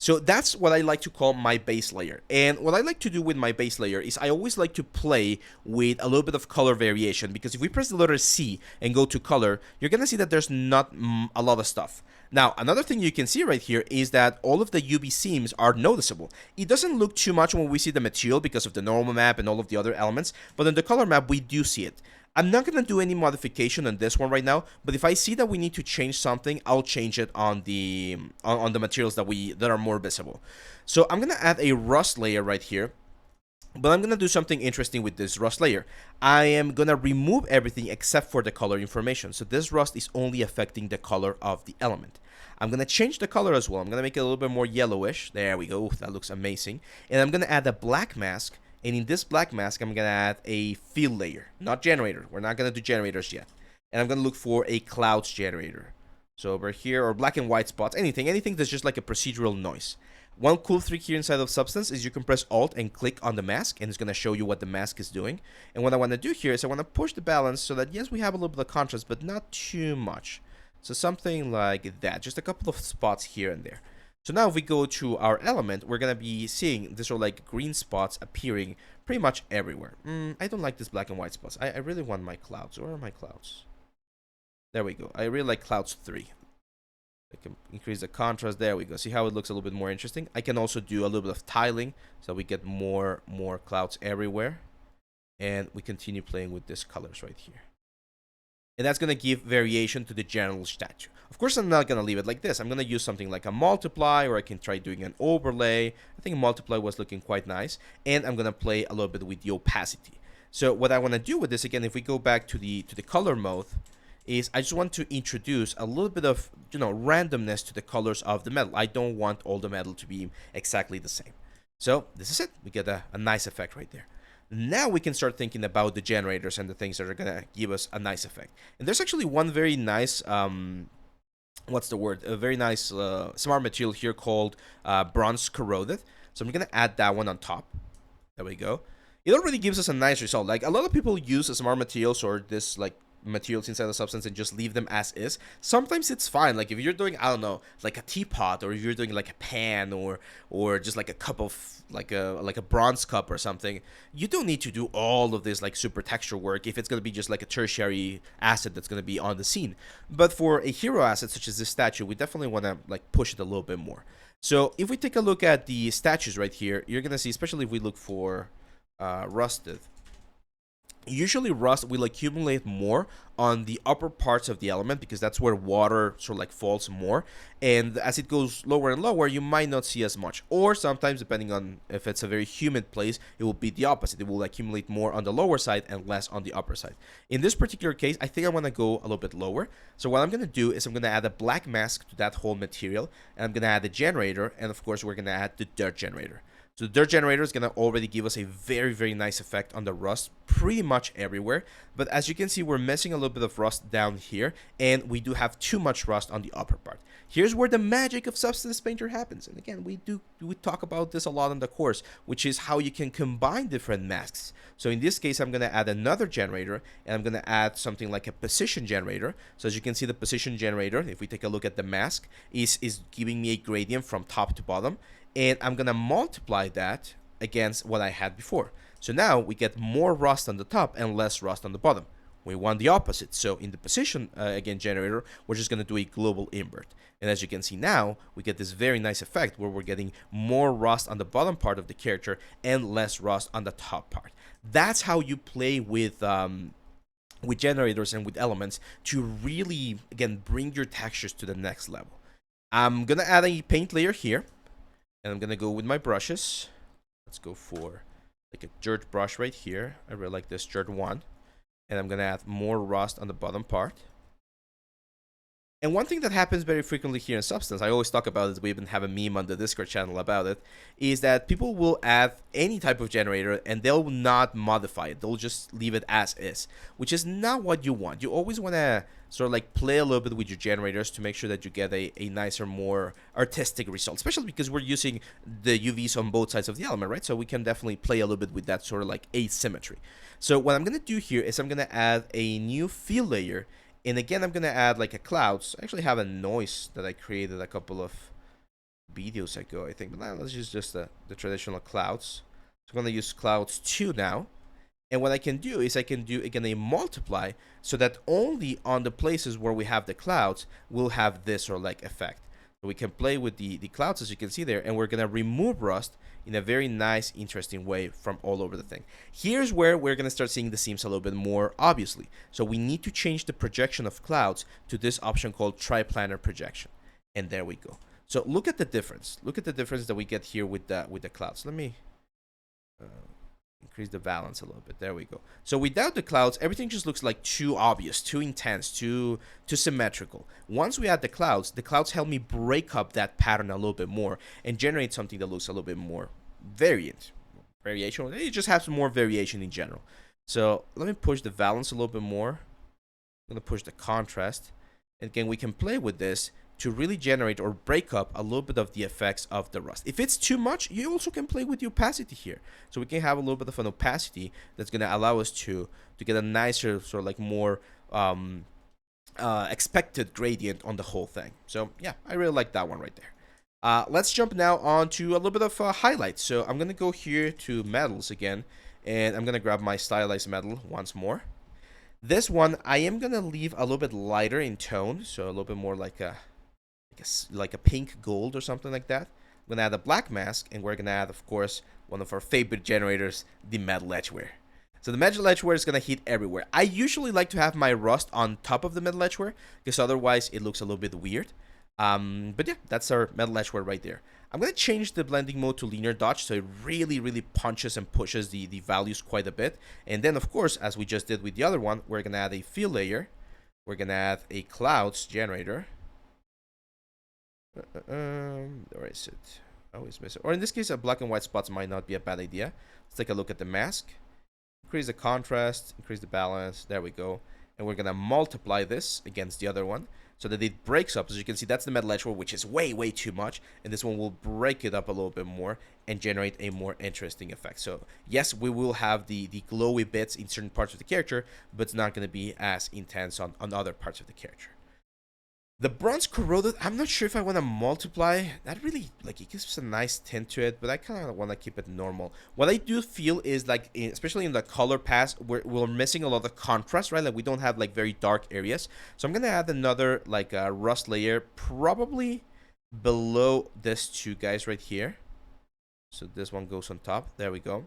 So that's what I like to call my base layer. And what I like to do with my base layer is I always like to play with a little bit of color variation, because if we press the letter C and go to color, you're going to see that there's not a lot of stuff. Now, another thing you can see right here is that all of the UV seams are noticeable. It doesn't look too much when we see the material because of the normal map and all of the other elements, but in the color map, we do see it. I'm not going to do any modification on this one right now, but if I see that we need to change something, I'll change it on the materials that are more visible. So I'm going to add a rust layer right here, but I'm going to do something interesting with this rust layer. I am going to remove everything except for the color information. So this rust is only affecting the color of the element. I'm going to change the color as well. I'm going to make it a little bit more yellowish. There we go. That looks amazing. And I'm going to add a black mask. And in this black mask, I'm going to add a fill layer, not generator. We're not going to do generators yet. And I'm going to look for a clouds generator. So over here, or black and white spots, anything that's just like a procedural noise. One cool trick here inside of Substance is you can press Alt and click on the mask, and it's going to show you what the mask is doing. And what I want to do here is I want to push the balance so that, yes, we have a little bit of contrast, but not too much. So something like that, just a couple of spots here and there. So now if we go to our element, we're going to be seeing these sort of like green spots appearing pretty much everywhere. I don't like this black and white spots. I really want my clouds. Where are my clouds? There we go. I really like clouds 3. I can increase the contrast. There we go. See how it looks a little bit more interesting? I can also do a little bit of tiling so we get more clouds everywhere. And we continue playing with these colors right here. And that's going to give variation to the general statue. Of course, I'm not going to leave it like this. I'm going to use something like a multiply, or I can try doing an overlay. I think multiply was looking quite nice. And I'm going to play a little bit with the opacity. So what I want to do with this, again, if we go back to the color mode, is I just want to introduce a little bit of, randomness to the colors of the metal. I don't want all the metal to be exactly the same. So this is it. We get a nice effect right there. Now we can start thinking about the generators and the things that are going to give us a nice effect. And there's actually one very nice, what's the word? A very nice smart material here called bronze corroded. So I'm going to add that one on top. There we go. It already gives us a nice result. Like, a lot of people use smart materials or this, like, materials inside the Substance and just leave them as is. Sometimes it's fine. Like if you're doing, I don't know, like a teapot, or if you're doing like a pan, or just like a cup of like a bronze cup or something, you don't need to do all of this like super texture work if it's going to be just like a tertiary asset that's going to be on the scene. But for a hero asset such as this statue, we definitely want to like push it a little bit more. So if we take a look at the statues right here, you're going to see, especially if we look for rusted, usually rust will accumulate more on the upper parts of the element, because that's where water sort of like falls more, and as it goes lower and lower, you might not see as much. Or sometimes, depending on if it's a very humid place, it will be the opposite. It will accumulate more on the lower side and less on the upper side. In this particular case, I think I want to go a little bit lower. So what I'm going to do is I'm going to add a black mask to that whole material, and I'm going to add a generator, and of course we're going to add the dirt generator. So the dirt generator is going to already give us a very, very nice effect on the rust pretty much everywhere. But as you can see, we're missing a little bit of rust down here, and we do have too much rust on the upper part. Here's where the magic of Substance Painter happens. And again, we talk about this a lot in the course, which is how you can combine different masks. So in this case, I'm going to add another generator, and I'm going to add something like a position generator. So as you can see, the position generator, if we take a look at the mask, is giving me a gradient from top to bottom. And I'm going to multiply that against what I had before. So now we get more rust on the top and less rust on the bottom. We want the opposite. So in the position, again, generator, we're just going to do a global invert. And as you can see now, we get this very nice effect where we're getting more rust on the bottom part of the character and less rust on the top part. That's how you play with generators and with elements to really, again, bring your textures to the next level. I'm going to add a paint layer here. And I'm going to go with my brushes. Let's go for like a dirt brush right here. I really like this dirt one. And I'm going to add more rust on the bottom part. And one thing that happens very frequently here in Substance, I always talk about it, we even have a meme on the Discord channel about it, is that people will add any type of generator and they'll not modify it. They'll just leave it as is, which is not what you want. You always want to sort of like play a little bit with your generators to make sure that you get a nicer, more artistic result, especially because we're using the UVs on both sides of the element, right? So we can definitely play a little bit with that sort of like asymmetry. So what I'm going to do here is I'm going to add a new fill layer. And again, I'm gonna add like a clouds. I actually have a noise that I created a couple of videos ago, I think. But now let's use just the traditional clouds. So I'm gonna use clouds 2 now. And what I can do is I can do again a multiply so that only on the places where we have the clouds will have this or like effect. So we can play with the clouds as you can see there, and we're gonna remove rust in a very nice, interesting way from all over the thing. Here's where we're gonna start seeing the seams a little bit more obviously. So we need to change the projection of clouds to this option called triplanar projection. And there we go. So look at the difference. Look at the difference that we get here with the clouds. Let me increase the balance a little bit. There we go. So without the clouds, everything just looks like too obvious, too intense, too symmetrical. Once we add the clouds help me break up that pattern a little bit more and generate something that looks a little bit more variation. It just has more variation in general. So let me push the balance a little bit more. I'm going to push the contrast. And again, we can play with this to really generate or break up a little bit of the effects of the rust. If it's too much, you also can play with the opacity here. So we can have a little bit of an opacity that's going to allow us to get a nicer, sort of like more expected gradient on the whole thing. So yeah, I really like that one right there. Let's jump now on to a little bit of highlights. So I'm going to go here to metals again, and I'm going to grab my stylized metal once more. This one, I am going to leave a little bit lighter in tone, so a little bit more like a pink gold or something like that. I'm going to add a black mask, and we're going to add, of course, one of our favorite generators, the metal edgeware. So the metal edgeware is going to hit everywhere. I usually like to have my rust on top of the metal edgeware, because otherwise it looks a little bit weird. But yeah, that's our metal edgeware right there. I'm going to change the blending mode to linear dodge, so it really, really punches and pushes the values quite a bit. And then, of course, as we just did with the other one, we're going to add a fill layer. We're going to add a clouds generator. Where is it? Oh, it's missing. Or in this case, a black and white spots might not be a bad idea. Let's take a look at the mask. Increase the contrast, increase the balance. There we go. And we're going to multiply this against the other one so that it breaks up. As you can see, that's the metal edgeware, which is way, way too much. And this one will break it up a little bit more and generate a more interesting effect. So yes, we will have the glowy bits in certain parts of the character, but it's not going to be as intense on other parts of the character. The bronze corroded, I'm not sure if I want to multiply. That really, like, it gives us a nice tint to it, but I kind of want to keep it normal. What I do feel is, like, especially in the color pass, we're missing a lot of contrast, right? Like, we don't have, like, very dark areas. So I'm going to add another, like, rust layer, probably below this two guys right here. So this one goes on top. There we go.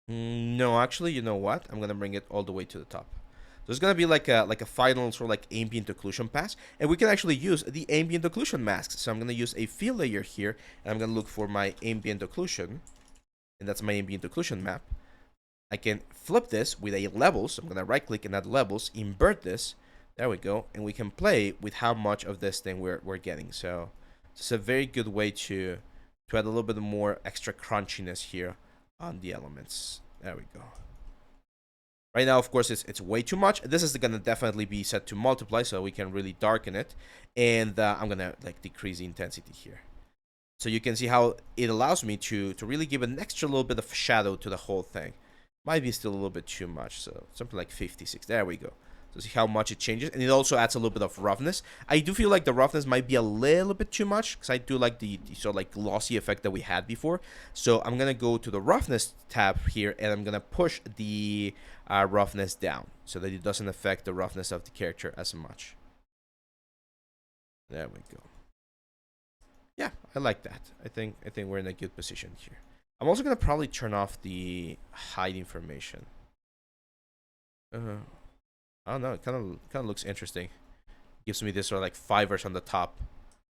No, actually, you know what? I'm going to bring it all the way to the top. So it's gonna be like a final sort of like ambient occlusion pass, and we can actually use the ambient occlusion masks. So I'm gonna use a fill layer here, and I'm gonna look for my ambient occlusion, and that's my ambient occlusion map. I can flip this with a levels. So I'm gonna right click and add levels, invert this. There we go, and we can play with how much of this thing we're getting. So it's a very good way to add a little bit more extra crunchiness here on the elements. There we go. Right now, of course, it's way too much. This is going to definitely be set to multiply, so we can really darken it. And I'm going to like decrease the intensity here. So you can see how it allows me to really give an extra little bit of shadow to the whole thing. Might be still a little bit too much, so something like 56. There we go. So see how much it changes, and it also adds a little bit of roughness. I do feel like the roughness might be a little bit too much, because I do like the sort of like glossy effect that we had before. So I'm gonna go to the roughness tab here, and I'm gonna push the roughness down so that it doesn't affect the roughness of the character as much. There we go. Yeah, I like that. I think we're in a good position here. I'm also gonna probably turn off the hide information. I don't know. It kind of looks interesting. Gives me this sort of like fibers on the top.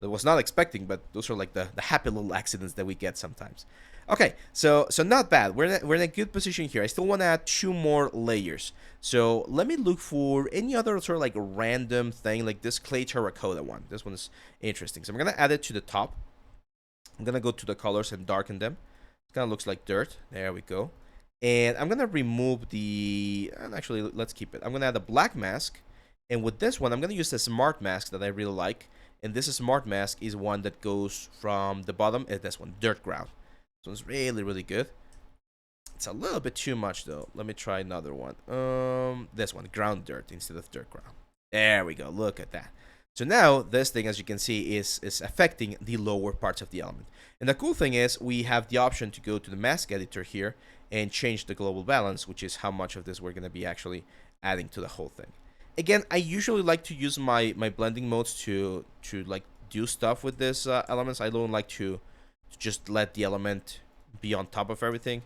I was not expecting, but those are like the happy little accidents that we get sometimes. Okay, so not bad. We're in a good position here. I still want to add 2 more layers. So let me look for any other sort of like random thing, like this clay terracotta one. This one is interesting. So I'm gonna add it to the top. I'm gonna go to the colors and darken them. It kind of looks like dirt. There we go. And I'm going to remove the... And actually, let's keep it. I'm going to add a black mask. And with this one, I'm going to use the smart mask that I really like. And this smart mask is one that goes from the bottom. This one, dirt ground. So it's really, really good. It's a little bit too much, though. Let me try another one. This one, ground dirt instead of dirt ground. There we go. Look at that. So now this thing, as you can see, is affecting the lower parts of the element. And the cool thing is we have the option to go to the mask editor here and change the global balance, which is how much of this we're going to be actually adding to the whole thing. Again, I usually like to use my blending modes to like do stuff with these elements. I don't like to just let the element be on top of everything.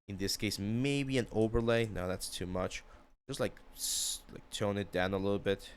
In this case, maybe an overlay. No, that's too much. Just like tone it down a little bit.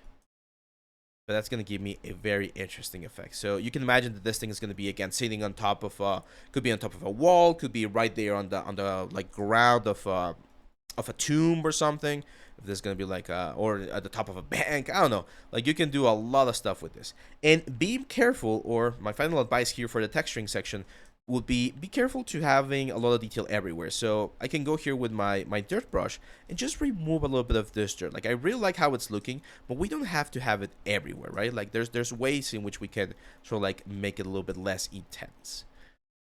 But that's going to give me a very interesting effect. So you can imagine that this thing is going to be, again, sitting on top of could be on top of a wall, could be right there on the like ground of a tomb or something. If there's going to be like or at the top of a bank, I don't know. Like, you can do a lot of stuff with this. And be careful, or my final advice here for the texturing section would be careful to having a lot of detail everywhere. So I can go here with my dirt brush and just remove a little bit of this dirt. Like, I really like how it's looking, but we don't have to have it everywhere, right? Like, there's ways in which we can sort of like make it a little bit less intense.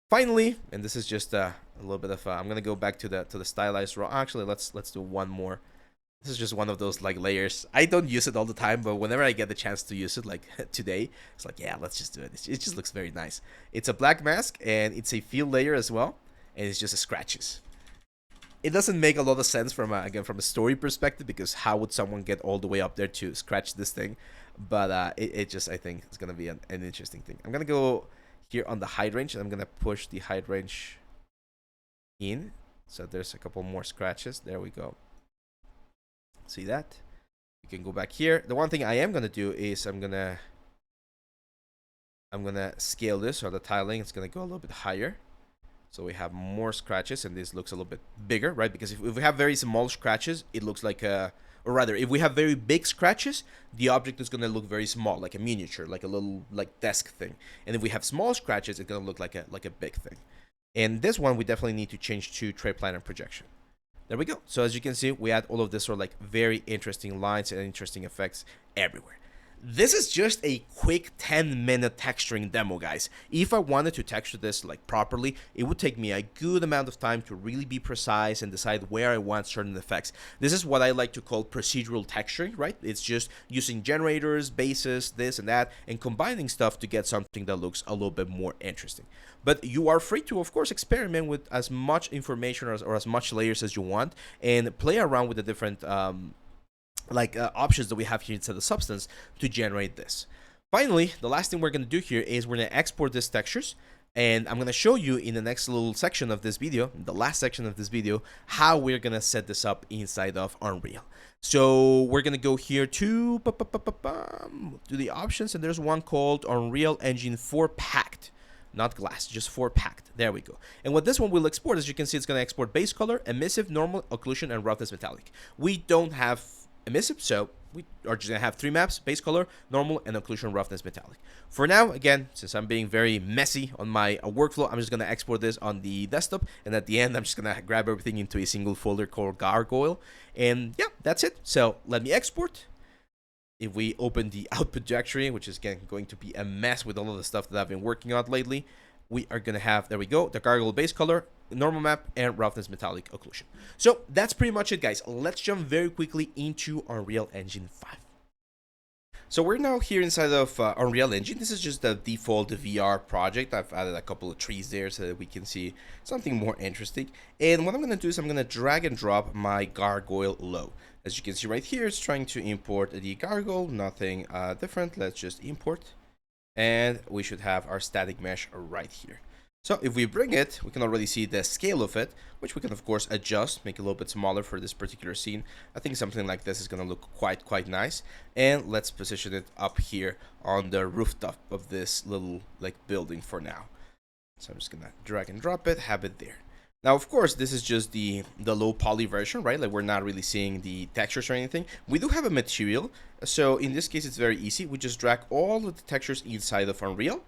Finally, and this is just a little bit of I'm gonna go back to the stylized raw. Actually, let's do one more. This is just one of those like layers. I don't use it all the time, but whenever I get the chance to use it, like today, it's like, yeah, let's just do it. It just looks very nice. It's a black mask, and it's a fill layer as well, and it's just scratches. It doesn't make a lot of sense from again from a story perspective, because how would someone get all the way up there to scratch this thing? But it just, I think it's gonna be an interesting thing. I'm gonna go here on the height range, and I'm gonna push the height range in, so there's a couple more scratches. There we go. See that? You can go back here. The one thing I am gonna do is I'm gonna scale this, so the tiling, it's gonna go a little bit higher, so we have more scratches, and this looks a little bit bigger, right? Because if we have very small scratches, it looks like a, or rather, if we have very big scratches, the object is gonna look very small, like a miniature, like a little like desk thing. And if we have small scratches, it's gonna look like a big thing. And this one we definitely need to change to tray planar projection. There we go. So as you can see, we add all of this sort of like very interesting lines and interesting effects everywhere. This is just a quick 10-minute texturing demo, guys. If I wanted to texture this like properly, it would take me a good amount of time to really be precise and decide where I want certain effects. This is what I like to call procedural texturing, right? It's just using generators, bases, this and that, and combining stuff to get something that looks a little bit more interesting. But you are free to, of course, experiment with as much information or as much layers as you want, and play around with the different options that we have here inside the substance to generate this. Finally, the last thing we're going to do here is we're going to export these textures, and I'm going to show you in the next little section of this video, the last section of this video, how we're going to set this up inside of Unreal. So we're going to go here to the options, and there's one called Unreal Engine 4 Packed. Not glass, just 4 packed. There we go. And what this one will export, as you can see, it's going to export base color, emissive, normal, occlusion, and roughness metallic. We don't have emissive, so we are just going to have 3 maps: base color, normal, and occlusion, roughness, metallic. For now, again, since I'm being very messy on my workflow, I'm just going to export this on the desktop, and at the end, I'm just going to grab everything into a single folder called Gargoyle. And yeah, that's it. So let me export. If we open the output directory, which is again going to be a mess with all of the stuff that I've been working on lately, we are going to have, there we go, the Gargoyle base color, normal map, and roughness metallic occlusion. So that's pretty much it, guys. Let's jump very quickly into Unreal Engine 5. So we're now here inside of Unreal Engine. This is just the default VR project. I've added a couple of trees there so that we can see something more interesting. And what I'm going to do is I'm going to drag and drop my Gargoyle low. As you can see right here, it's trying to import the Gargoyle, nothing different. Let's just import, and we should have our static mesh right here. So if we bring it, we can already see the scale of it, which we can of course adjust, make it a little bit smaller for this particular scene. I think something like this is going to look quite nice. And let's position it up here on the rooftop of this little like building for now. So I'm just going to drag and drop it, have it there. Now, of course, this is just the low poly version, right? Like, we're not really seeing the textures or anything. We do have a material. So in this case, it's very easy. We just drag all of the textures inside of Unreal,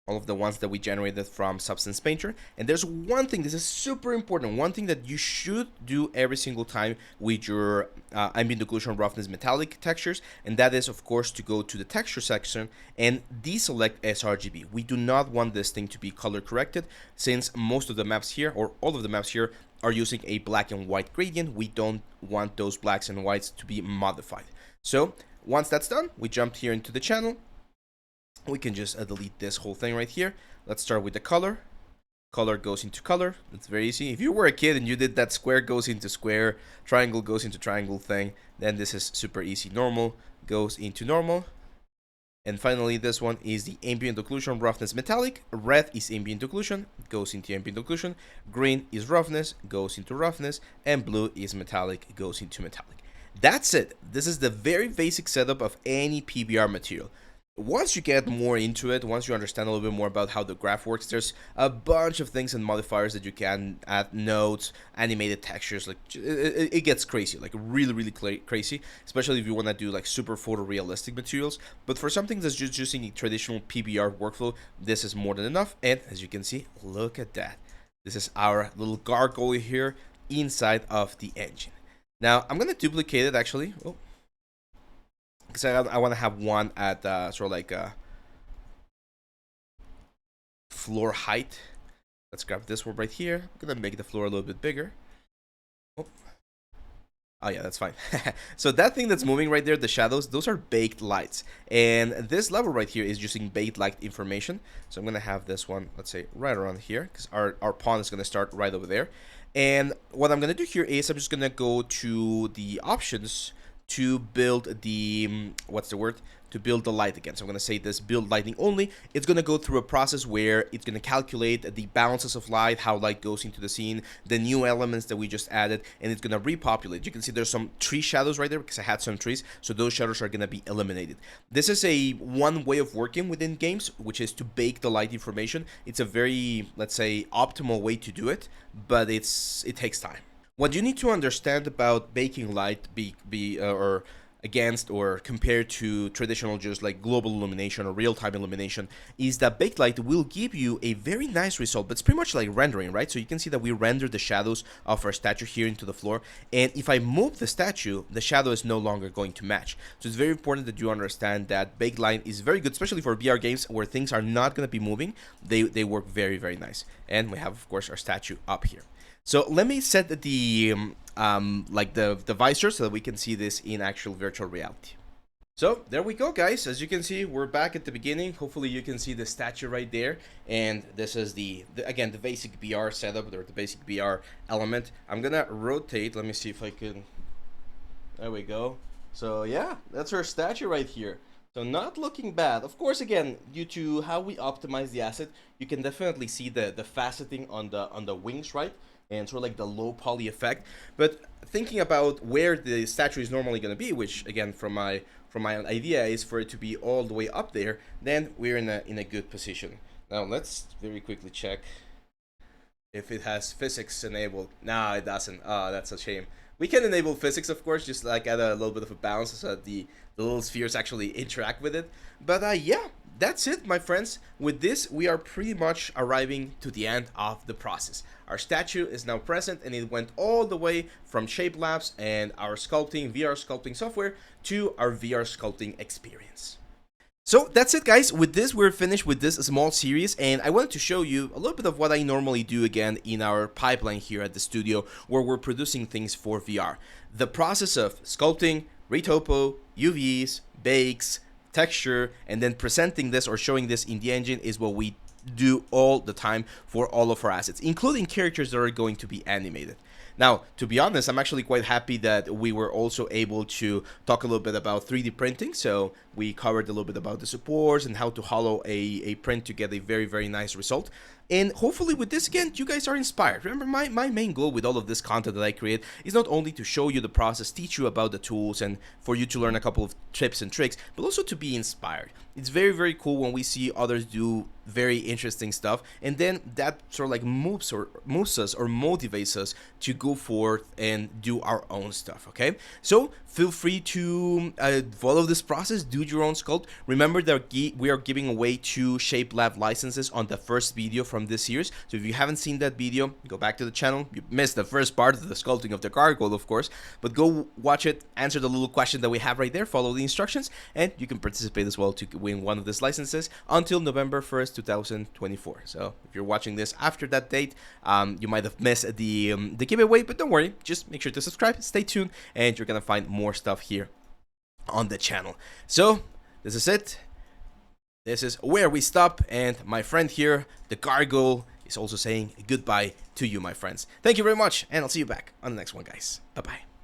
all of the ones that we generated from Substance Painter. And there's one thing, this is super important, one thing that you should do every single time with your ambient occlusion, roughness, metallic textures, and that is, of course, to go to the texture section and deselect sRGB. We do not want this thing to be color corrected, since most of the maps here, or all of the maps here, are using a black and white gradient. We don't want those blacks and whites to be modified. So once that's done, we jumped here into the channel. We can just delete this whole thing right here. Let's start with the color. Color goes into color. It's very easy. If you were a kid and you did that square goes into square, triangle goes into triangle thing, then this is super easy. Normal goes into normal. And finally, this one is the ambient occlusion, roughness, metallic. Red is ambient occlusion, goes into ambient occlusion. Green is roughness, goes into roughness. And blue is metallic, goes into metallic. That's it. This is the very basic setup of any PBR material. Once you get more into it, once you understand a little bit more about how the graph works, there's a bunch of things and modifiers that you can add, nodes, animated textures. Like it gets crazy, like really crazy, especially if you want to do like super photorealistic materials. But for something that's just using a traditional PBR workflow, this is more than enough. And as you can see, look at that. This is our little gargoyle here inside of the engine. Now I'm gonna duplicate it actually. Oh. Because I want to have one at sort of like floor height. Let's grab this one right here. I'm gonna make the floor a little bit bigger. Oh yeah, that's fine. So that thing that's moving right there, the shadows, those are baked lights. And this level right here is using baked light information. So I'm gonna have this one, let's say, right around here, because our pawn is gonna start right over there. And what I'm gonna do here is I'm just gonna go to the options to build the to build the light again. So I'm going to say this build lighting only. It's going to go through a process where it's going to calculate the balances of light, how light goes into the scene, the new elements that we just added, and it's going to repopulate. You can see there's some tree shadows right there because I had some trees, so those shadows are going to be eliminated. This is a one way of working within games, which is to bake the light information. It's a very, let's say, optimal way to do it, but it takes time. What you need to understand about baking light or against or compared to traditional just like global illumination or real-time illumination is that baked light will give you a very nice result, but it's pretty much like rendering, right? So you can see that we render the shadows of our statue here into the floor, and if I move the statue, the shadow is no longer going to match. So it's very important that you understand that baked light is very good, especially for VR games where things are not going to be moving. They work very nice. And we have, of course, our statue up here. So let me set the like the visor so that we can see this in actual virtual reality. So there we go, guys. As you can see, we're back at the beginning. Hopefully you can see the statue right there. And this is again, the basic VR setup, or the basic VR element. I'm gonna rotate. Let me see if I can. There we go. So yeah, that's our statue right here. So not looking bad. Of course, again, due to how we optimize the asset, you can definitely see the faceting on the wings, right? And sort of like the low poly effect. But thinking about where the statue is normally going to be, which again from my idea is for it to be all the way up there, then we're in a good position. Now let's very quickly check if it has physics enabled. No, it doesn't. Oh, that's a shame. We can enable physics, of course, just like add a little bit of a balance so that the little spheres actually interact with it. But yeah, that's it, my friends. With this, we are pretty much arriving to the end of the process. Our statue is now present, and it went all the way from Shape Labs and our sculpting, VR sculpting software to our VR sculpting experience. So that's it, guys. With this, we're finished with this small series, and I wanted to show you a little bit of what I normally do again in our pipeline here at the studio, where we're producing things for VR. The process of sculpting, retopo, UVs, bakes, texture, and then presenting this or showing this in the engine is what we do all the time for all of our assets, including characters that are going to be animated. Now, to be honest, I'm actually quite happy that we were also able to talk a little bit about 3D printing. So we covered a little bit about the supports and how to hollow a print to get a very nice result. And hopefully with this, again, you guys are inspired. Remember, my main goal with all of this content that I create is not only to show you the process, teach you about the tools, and for you to learn a couple of tips and tricks, but also to be inspired. It's very cool when we see others do very interesting stuff, and then that sort of like moves us or motivates us to go forth and do our own stuff. Okay, so feel free to follow this process, do your own sculpt. Remember that we are giving away 2 Shape Lab licenses on the first video from from this series. So if you haven't seen that video, go back to the channel. You missed the first part of the sculpting of the gargoyle, of course, but go watch it, answer the little question that we have right there, follow the instructions, and you can participate as well to win one of these licenses until November 1st, 2024. So if you're watching this after that date, you might have missed the giveaway, but don't worry, just make sure to subscribe, stay tuned, and you're gonna find more stuff here on the channel. So this is it. This is where we stop, and my friend here, the gargoyle, is also saying goodbye to you, my friends. Thank you very much, and I'll see you back on the next one, guys. Bye-bye.